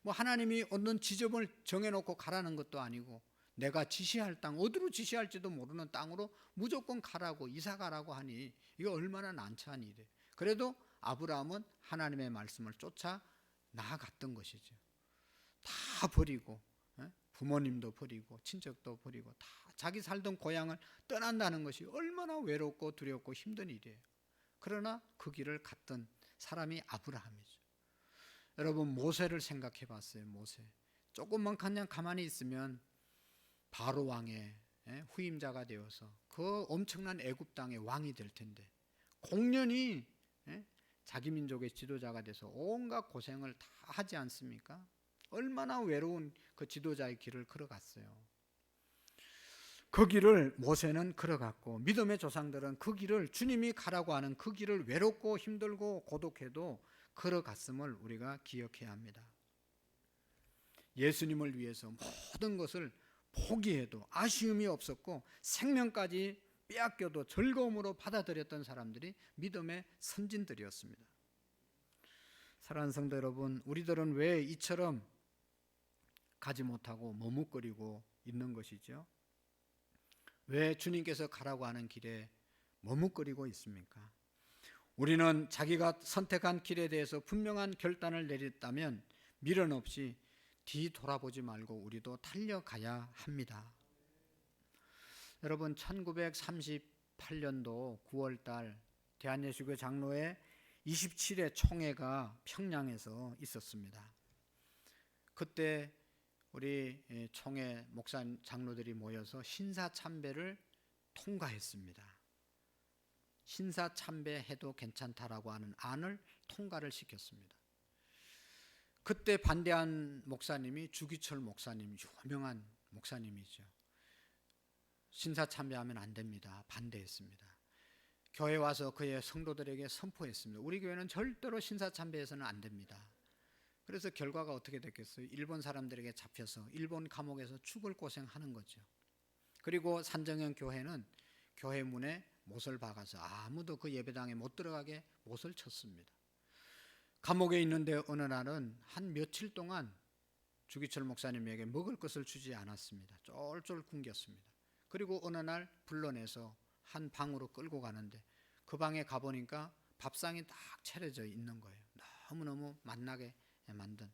뭐 하나님이 어떤 지점을 정해놓고 가라는 것도 아니고, 내가 지시할 땅, 어디로 지시할지도 모르는 땅으로 무조건 가라고, 이사 가라고 하니 이거 얼마나 난처한 일이에요. 그래도 아브라함은 하나님의 말씀을 쫓아 나아갔던 것이죠. 다 버리고, 부모님도 버리고 친척도 버리고 다 자기 살던 고향을 떠난다는 것이 얼마나 외롭고 두렵고 힘든 일이에요. 그러나 그 길을 갔던 사람이 아브라함이죠. 여러분, 모세를 생각해 봤어요. 모세 조금만 그냥 가만히 있으면 바로 왕의 후임자가 되어서 그 엄청난 애굽 땅의 왕이 될 텐데, 공연히 자기 민족의 지도자가 돼서 온갖 고생을 다 하지 않습니까? 얼마나 외로운 그 지도자의 길을 걸어갔어요. 그 길을 모세는 걸어갔고, 믿음의 조상들은 그 길을, 주님이 가라고 하는 그 길을 외롭고 힘들고 고독해도 걸어갔음을 우리가 기억해야 합니다. 예수님을 위해서 모든 것을 포기해도 아쉬움이 없었고 생명까지 빼앗겨도 즐거움으로 받아들였던 사람들이 믿음의 선진들이었습니다. 사랑하는 성도 여러분, 우리들은 왜 이처럼 가지 못하고 머뭇거리고 있는 것이죠? 왜 주님께서 가라고 하는 길에 머뭇거리고 있습니까? 우리는 자기가 선택한 길에 대해서 분명한 결단을 내렸다면 미련 없이 뒤돌아보지 말고 우리도 달려가야 합니다. 여러분, 1938년도 9월달 대한예수교 장로회 27회 총회가 평양에서 있었습니다. 그때 우리 총회 목사 장로들이 모여서 신사참배를 통과했습니다. 신사참배해도 괜찮다라고 하는 안을 통과를 시켰습니다. 그때 반대한 목사님이 주기철 목사님, 유명한 목사님이죠. 신사참배하면 안 됩니다. 반대했습니다. 교회 와서 그의 성도들에게 선포했습니다. 우리 교회는 절대로 신사참배해서는 안 됩니다. 그래서 결과가 어떻게 됐겠어요? 일본 사람들에게 잡혀서 일본 감옥에서 죽을 고생하는 거죠. 그리고 산정형 교회는 교회 문에 못을 박아서 아무도 그 예배당에 못 들어가게 못을 쳤습니다. 감옥에 있는데 어느 날은 한 며칠 동안 주기철 목사님에게 먹을 것을 주지 않았습니다. 쫄쫄 굶겼습니다. 그리고 어느 날 불러내서 한 방으로 끌고 가는데, 그 방에 가보니까 밥상이 딱 차려져 있는 거예요. 너무너무 맛나게 만든.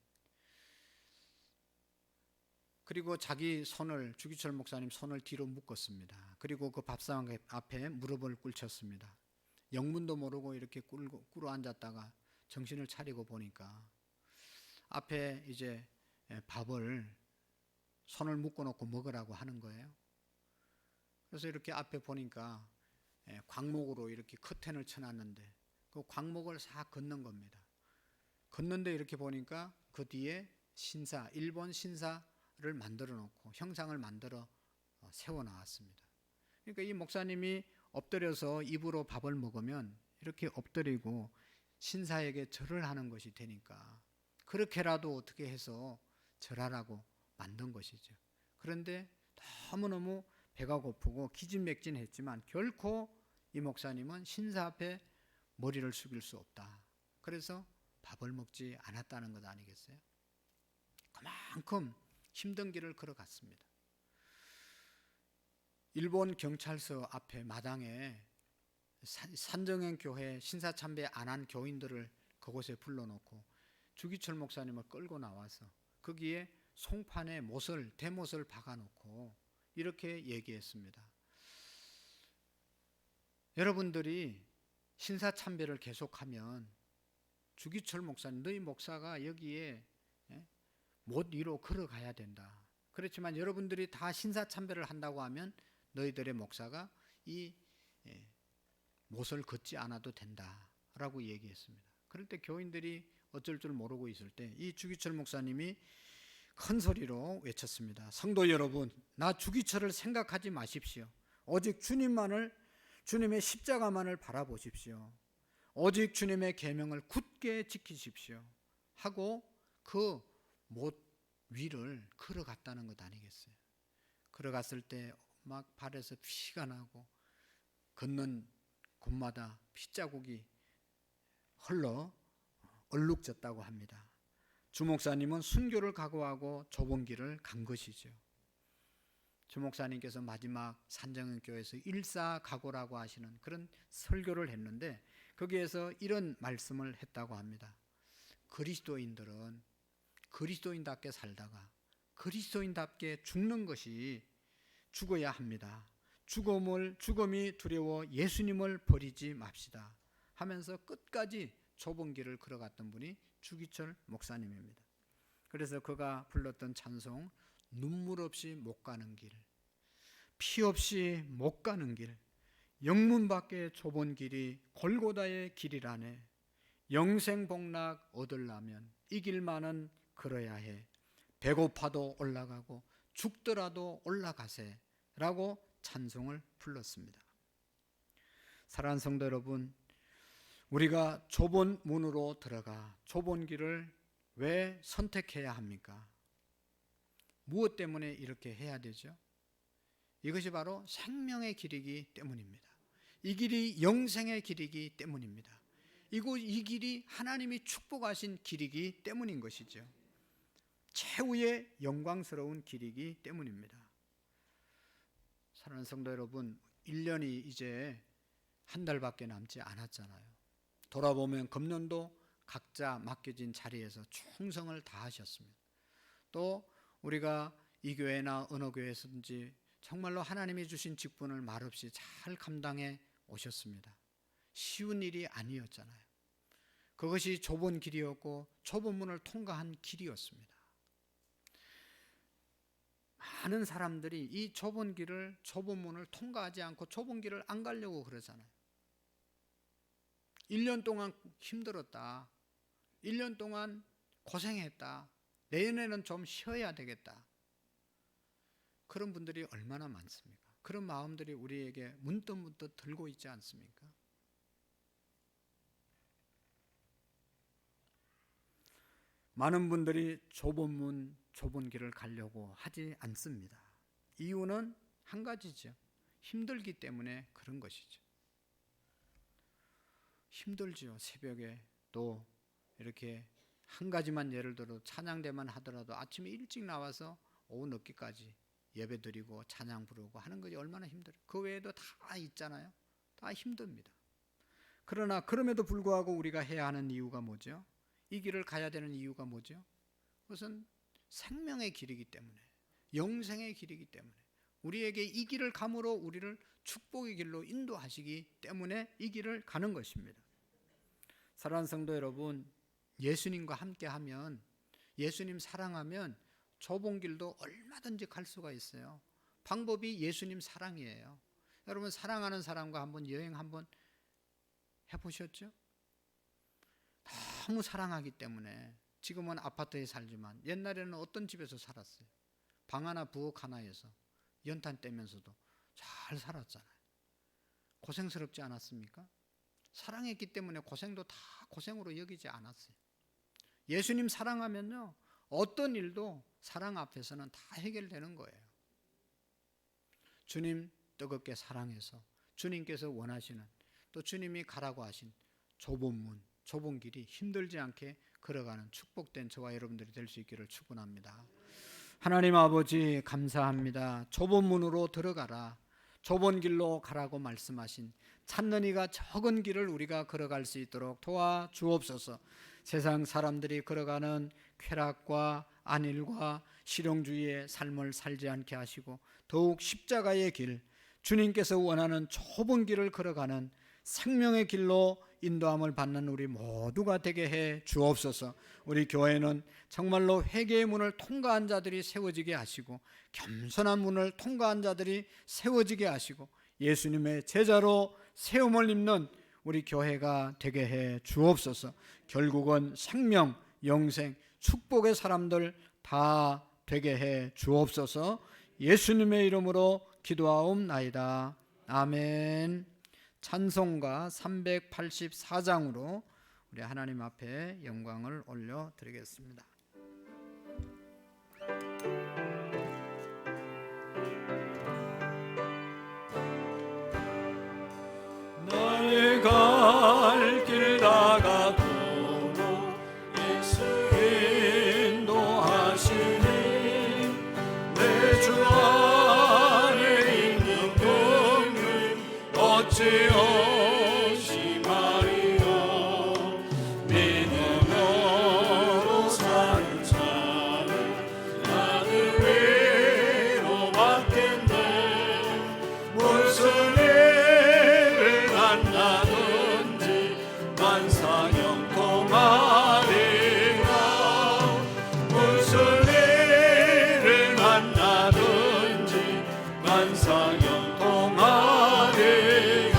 그리고 자기 손을, 주기철 목사님 손을 뒤로 묶었습니다. 그리고 그 밥상 앞에 무릎을 꿇쳤습니다. 영문도 모르고 이렇게 꿇어 앉았다가 정신을 차리고 보니까 앞에 이제 밥을 손을 묶어놓고 먹으라고 하는 거예요. 그래서 이렇게 앞에 보니까 광목으로 이렇게 커튼을 쳐놨는데 그 광목을 싹 걷는 겁니다. 걷는데 이렇게 보니까 그 뒤에 신사, 일본 신사를 만들어 놓고 형상을 만들어 세워 나왔습니다. 그러니까 이 목사님이 엎드려서 입으로 밥을 먹으면 이렇게 엎드리고 신사에게 절을 하는 것이 되니까 그렇게라도 어떻게 해서 절하라고 만든 것이죠. 그런데 너무너무 배가 고프고 기진맥진했지만 결코 이 목사님은 신사 앞에 머리를 숙일 수 없다. 그래서 밥을 먹지 않았다는 것 아니겠어요? 그만큼 힘든 길을 걸어갔습니다. 일본 경찰서 앞에 마당에 산정형 교회 신사참배 안 한 교인들을 그곳에 불러놓고 주기철 목사님을 끌고 나와서 거기에 송판에 못을, 대못을 박아놓고 이렇게 얘기했습니다. 여러분들이 신사참배를 계속하면 주기철 목사님, 너희 목사가 여기에 못 위로 걸어가야 된다. 그렇지만 여러분들이 다 신사참배를 한다고 하면 너희들의 목사가 이 못을 걷지 않아도 된다라고 얘기했습니다. 그럴 때 교인들이 어쩔 줄 모르고 있을 때 이 주기철 목사님이 큰 소리로 외쳤습니다. 성도 여러분, 나 주기철을 생각하지 마십시오. 오직 주님의 십자가만을 바라보십시오. 오직 주님의 계명을 굳게 지키십시오 하고 그 못 위를 걸어갔다는 것 아니겠어요? 걸어갔을 때 막 발에서 피가 나고 걷는 곳마다 핏자국이 흘러 얼룩졌다고 합니다. 주 목사님은 순교를 각오하고 좁은 길을 간 것이죠. 주 목사님께서 마지막 산정은교회에서 일사각오라고 하시는 그런 설교를 했는데 거기에서 이런 말씀을 했다고 합니다. 그리스도인들은 그리스도인답게 살다가 그리스도인답게 죽는 것이 죽어야 합니다. 죽음이 두려워 예수님을 버리지 맙시다 하면서 끝까지 좁은 길을 걸어갔던 분이 주기철 목사님입니다. 그래서 그가 불렀던 찬송, 눈물 없이 못 가는 길, 피 없이 못 가는 길, 영문 밖에 좁은 길이 골고다의 길이라네. 영생 복락 얻으려면 이 길만은 걸어야 해. 배고파도 올라가고 죽더라도 올라가세 라고 찬송을 불렀습니다. 사랑하는 성도 여러분, 우리가 좁은 문으로 들어가 좁은 길을 왜 선택해야 합니까? 무엇 때문에 이렇게 해야 되죠? 이것이 바로 생명의 길이기 때문입니다. 이 길이 영생의 길이기 때문입니다. 이 길이 하나님이 축복하신 길이기 때문인 것이죠. 최후의 영광스러운 길이기 때문입니다. 사랑하는 성도 여러분, 1년이 이제 한 달밖에 남지 않았잖아요. 돌아보면 금년도 각자 맡겨진 자리에서 충성을 다하셨습니다. 또 우리가 이 교회나 어느 교회에서든지 정말로 하나님이 주신 직분을 말없이 잘 감당해 오셨습니다. 쉬운 일이 아니었잖아요. 그것이 좁은 길이었고 좁은 문을 통과한 길이었습니다. 많은 사람들이 이 좁은 길을, 좁은 문을 통과하지 않고 좁은 길을 안 가려고 그러잖아요. 1년 동안 힘들었다. 1년 동안 고생했다. 내년에는 좀 쉬어야 되겠다. 그런 분들이 얼마나 많습니까? 그런 마음들이 우리에게 문득문득 들고 있지 않습니까? 많은 분들이 좁은 문, 좁은 길을 가려고 하지 않습니다. 이유는 한 가지죠. 힘들기 때문에 그런 것이죠. 힘들죠. 새벽에 또 이렇게 한 가지만 예를 들어 찬양대만 하더라도 아침에 일찍 나와서 오후 늦게까지 예배 드리고 찬양 부르고 하는 것이 얼마나 힘들어요. 그 외에도 다 있잖아요. 다 힘듭니다. 그러나 그럼에도 불구하고 우리가 해야 하는 이유가 뭐죠? 이 길을 가야 되는 이유가 뭐죠? 그것은 생명의 길이기 때문에, 영생의 길이기 때문에, 우리에게 이 길을 감으로 우리를 축복의 길로 인도하시기 때문에 이 길을 가는 것입니다. 사랑하는 성도 여러분, 예수님과 함께하면, 예수님 사랑하면 좁은 길도 얼마든지 갈 수가 있어요. 방법이 예수님 사랑이에요. 여러분, 사랑하는 사람과 한번 여행 한번 해보셨죠? 너무 사랑하기 때문에 지금은 아파트에 살지만 옛날에는 어떤 집에서 살았어요? 방 하나 부엌 하나에서 연탄 떼면서도 잘 살았잖아요. 고생스럽지 않았습니까? 사랑했기 때문에 고생도 다 고생으로 여기지 않았어요. 예수님 사랑하면요, 어떤 일도 사랑 앞에서는 다 해결되는 거예요. 주님 뜨겁게 사랑해서 주님께서 원하시는, 또 주님이 가라고 하신 좁은 문, 좁은 길이 힘들지 않게 걸어가는 축복된 저와 여러분들이 될 수 있기를 축원합니다. 하나님 아버지 감사합니다. 좁은 문으로 들어가라, 좁은 길로 가라고 말씀하신 찾는 이가 적은 길을 우리가 걸어갈 수 있도록 도와주옵소서. 세상 사람들이 걸어가는 쾌락과 안일과 실용주의의 삶을 살지 않게 하시고 더욱 십자가의 길, 주님께서 원하는 좁은 길을 걸어가는 생명의 길로 인도함을 받는 우리 모두가 되게 해 주옵소서. 우리 교회는 정말로 회개의 문을 통과한 자들이 세워지게 하시고 겸손한 문을 통과한 자들이 세워지게 하시고 예수님의 제자로 세움을 입는 우리 교회가 되게 해 주옵소서. 결국은 생명, 영생, 축복의 사람들 다 되게 해 주옵소서. 예수님의 이름으로 기도하옵나이다. 아멘. 찬송가 384장으로 우리 하나님 앞에 영광을 올려드리겠습니다. 나의 갈 길 다가도록 예수 인도하시니 내 주 안에 있는 것을 어찌 의심하리요. 믿음으로 사는 자는 나는 위로받겠네. 무슨 일을 만나든지 만사형통하리라. 무슨 일을 만나든지 만사형통하리라.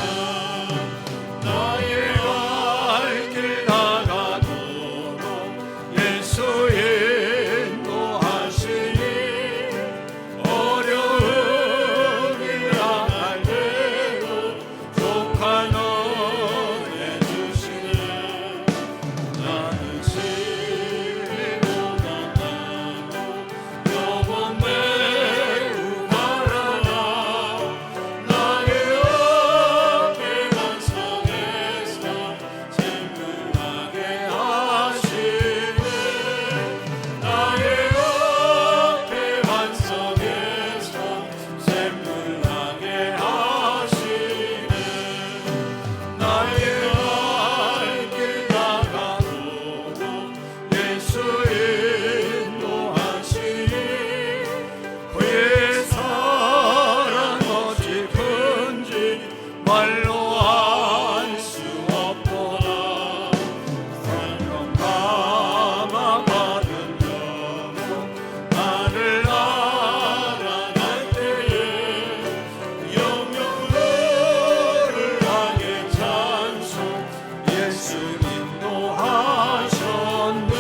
나의 갈 길 다가도록 예수 인도하시니 어려운 일 나갈 때도 족한 은혜 주시네. 나는 진리보다 나고 영원 매우 바라나. 나의 옆에 반석에서 쟁글하게 하시네. 나의 옆에 반석에서 샘물나게 하시네. 나의 갈 길 다가도록 예수 인도하시니 그의 사랑 어찌 큰지 말로 알 수 없도다. 사명 감화 받은 영혼 나를 알아갈 때에 영영 그를 향해 찬송 예수 인도하셨네.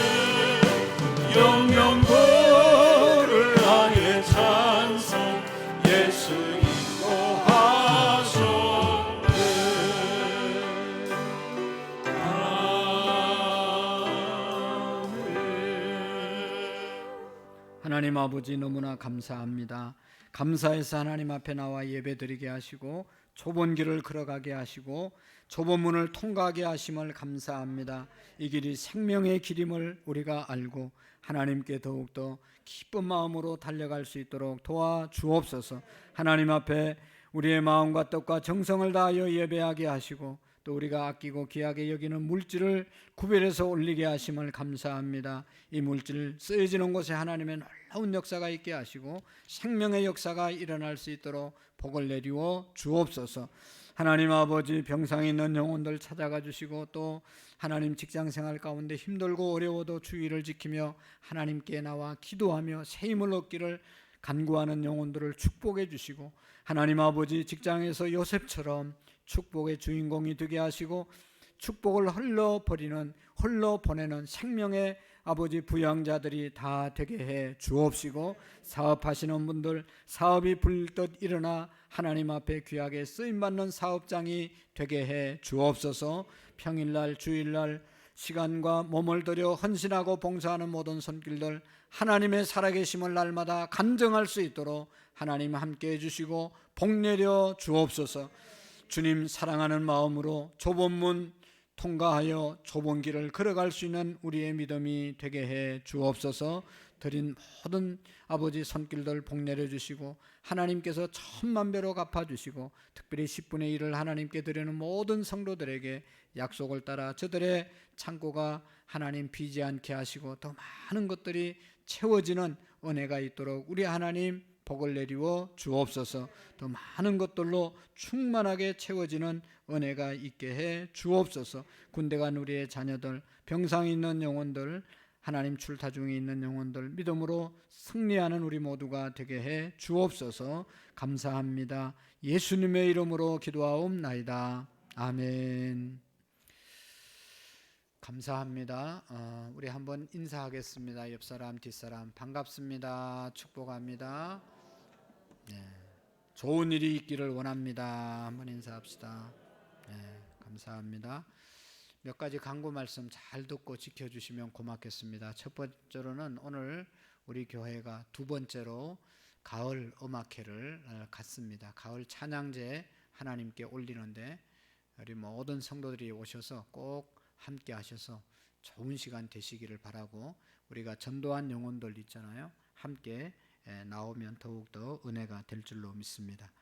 영영 그를 향해 찬송 예수 인도하셨네. 하나님 아버지 너무나 감사합니다. 감사해서 하나님 앞에 나와 예배드리게 하시고 좁은 길을 걸어가게 하시고 좁은 문을 통과하게 하심을 감사합니다. 이 길이 생명의 길임을 우리가 알고 하나님께 더욱더 기쁜 마음으로 달려갈 수 있도록 도와주옵소서. 하나님 앞에 우리의 마음과 뜻과 정성을 다하여 예배하게 하시고 또 우리가 아끼고 귀하게 여기는 물질을 구별해서 올리게 하심을 감사합니다. 이 물질 쓰여지는 곳에 하나님의 놀라운 역사가 있게 하시고 생명의 역사가 일어날 수 있도록 복을 내리워 주옵소서. 하나님 아버지 병상에 있는 영혼들 찾아가 주시고 또 하나님 직장생활 가운데 힘들고 어려워도 주의를 지키며 하나님께 나와 기도하며 새 힘을 얻기를 간구하는 영혼들을 축복해 주시고 하나님 아버지 직장에서 요셉처럼 축복의 주인공이 되게 하시고 축복을 흘러 보내는 생명의 아버지 부양자들이 다 되게 해 주옵시고 사업하시는 분들 사업이 불뜻 일어나 하나님 앞에 귀하게 쓰임받는 사업장이 되게 해 주옵소서. 평일날 주일날 시간과 몸을 들여 헌신하고 봉사하는 모든 손길들 하나님의 살아계심을 날마다 간증할 수 있도록 하나님 함께 해주시고 복내려 주옵소서. 주님 사랑하는 마음으로 좁은 문 통과하여 좁은 길을 걸어갈 수 있는 우리의 믿음이 되게 해 주옵소서. 드린 모든 아버지 손길들 복내려 주시고 하나님께서 천만배로 갚아주시고 특별히 10분의 1을 하나님께 드리는 모든 성도들에게 약속을 따라 저들의 창고가 하나님 비지 않게 하시고 더 많은 것들이 채워지는 은혜가 있도록 우리 하나님 복을 내리워 주옵소서. 더 많은 것들로 충만하게 채워지는 은혜가 있게 해 주옵소서. 군대 간 우리의 자녀들, 병상에 있는 영혼들, 하나님 출타 중에 있는 영혼들 믿음으로 승리하는 우리 모두가 되게 해 주옵소서. 감사합니다. 예수님의 이름으로 기도하옵나이다. 아멘. 감사합니다. 우리 한번 인사하겠습니다. 옆사람 뒷사람 반갑습니다. 축복합니다. 네. 좋은 일이 있기를 원합니다. 한번 인사합시다. 네, 감사합니다. 몇 가지 강구 말씀 잘 듣고 지켜주시면 고맙겠습니다. 첫 번째로는 오늘 우리 교회가 두 번째로 가을 음악회를 갖습니다. 가을 찬양제 하나님께 올리는데 우리 모든 성도들이 오셔서 꼭 함께 하셔서 좋은 시간 되시기를 바라고, 우리가 전도한 영혼들 있잖아요. 함께 나오면 더욱더 은혜가 될 줄로 믿습니다.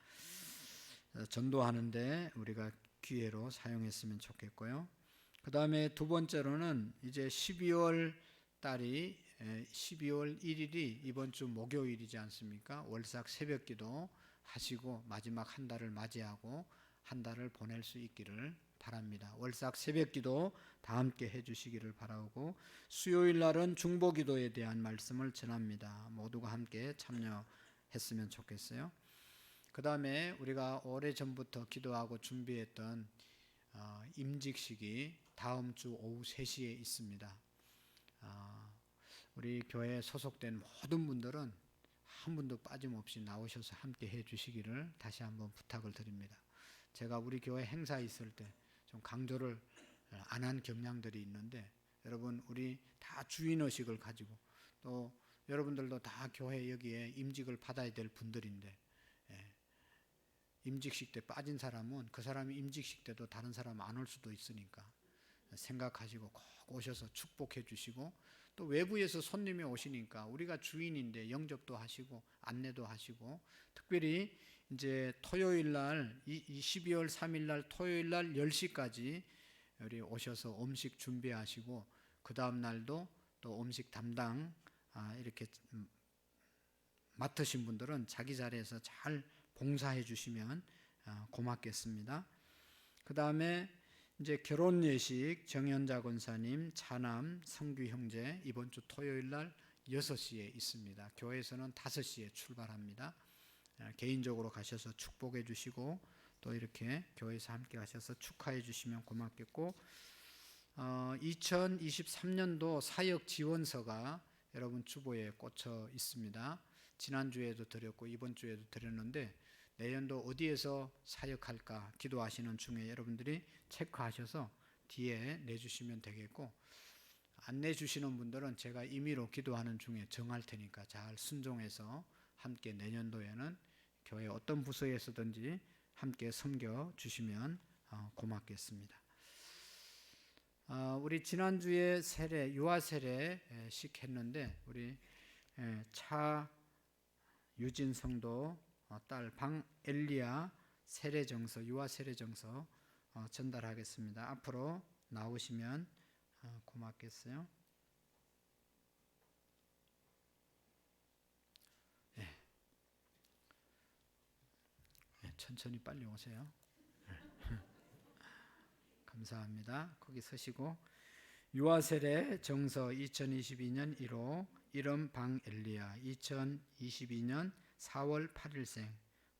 전도하는데 우리가 기회로 사용했으면 좋겠고요. 그 다음에 두 번째로는 이제 12월 달이 12월 1일이 이번 주 목요일이지 않습니까? 월삭 새벽기도 하시고 마지막 한 달을 맞이하고 한 달을 보낼 수 있기를 바랍니다. 월삭 새벽기도 다 함께 해주시기를 바라고, 수요일 날은 중보기도에 대한 말씀을 전합니다. 모두가 함께 참여했으면 좋겠어요. 그 다음에 우리가 오래전부터 기도하고 준비했던 임직식이 다음 주 오후 3시에 있습니다. 우리 교회에 소속된 모든 분들은 한 분도 빠짐없이 나오셔서 함께 해주시기를 다시 한번 부탁을 드립니다. 제가 우리 교회 행사 있을 때 좀 강조를 안 한 경향들이 있는데, 여러분 우리 다 주인의식을 가지고, 또 여러분들도 다 교회 여기에 임직을 받아야 될 분들인데, 임직식 때 빠진 사람은 그 사람이 임직식 때도 다른 사람 안 올 수도 있으니까 생각하시고 꼭 오셔서 축복해 주시고, 또 외부에서 손님이 오시니까 우리가 주인인데 영접도 하시고 안내도 하시고, 특별히 이제 토요일 날 12월 3일 날 토요일 날 10시까지 우리 오셔서 음식 준비하시고, 그 다음 날도 또 음식 담당 이렇게 맡으신 분들은 자기 자리에서 잘 봉사해 주시면 고맙겠습니다. 그 다음에 이제 결혼 예식 정현자 권사님 차남 성규 형제 이번 주 토요일 날 6시에 있습니다. 교회에서는 5시에 출발합니다. 개인적으로 가셔서 축복해 주시고 또 이렇게 교회에서 함께 하셔서 축하해 주시면 고맙겠고, 2023년도 사역 지원서가 여러분 주보에 꽂혀 있습니다. 지난주에도 드렸고 이번 주에도 드렸는데, 내년도 어디에서 사역할까 기도하시는 중에 여러분들이 체크하셔서 뒤에 내주시면 되겠고, 안 내주시는 분들은 제가 임의로 기도하는 중에 정할 테니까 잘 순종해서 함께 내년도에는 교회 어떤 부서에서든지 함께 섬겨 주시면 고맙겠습니다. 우리 지난주에 세례, 유아 세례식 했는데 우리 차유진 성도 딸 방엘리아 세례정서, 유아 세례정서 전달하겠습니다. 앞으로 나오시면 고맙겠어요. 천천히 빨리 오세요. 감사합니다. 거기 서시고, 유아 세례 정서 2022년 1호, 이름 방엘리아, 2022년 4월 8일생,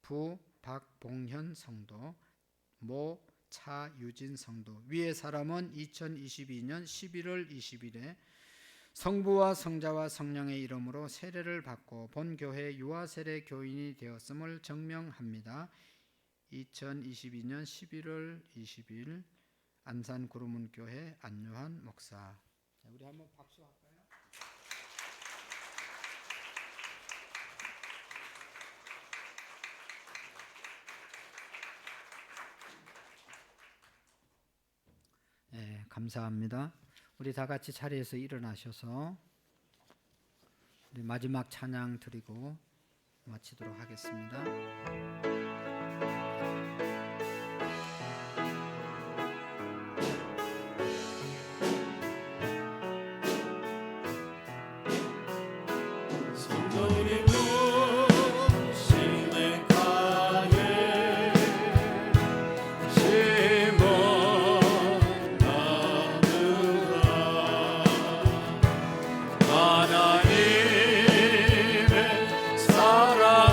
부 박봉현 성도, 모 차유진 성도. 위의 사람은 2022년 11월 20일에 성부와 성자와 성령의 이름으로 세례를 받고 본교회 유아세례 교인이 되었음을 증명합니다. 2022년 11월 20일 안산구름문교회 안요한 목사. 우리 한번 박수할까요? 네, 감사합니다. 우리 다 같이 자리에서 일어나셔서 우리 마지막 찬양 드리고 마치도록 하겠습니다. 하나님의 사랑하는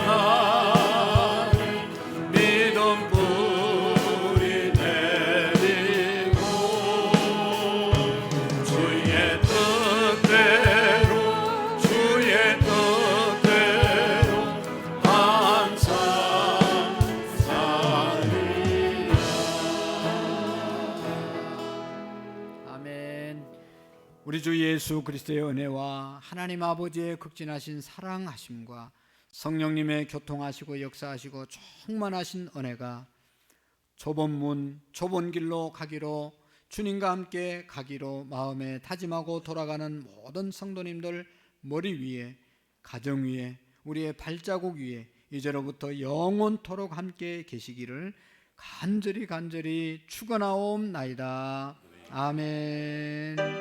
우리 주 예수 그리스도의 은혜와 하나님 아버지의 극진하신 사랑하심과 성령님의 교통하시고 역사하시고 충만하신 은혜가 좁은 문, 좁은 길로 가기로 주님과 함께 가기로 마음에 다짐하고 돌아가는 모든 성도님들 머리 위에, 가정 위에, 우리의 발자국 위에 이제로부터 영원토록 함께 계시기를 간절히 축원하옵나이다. 아멘.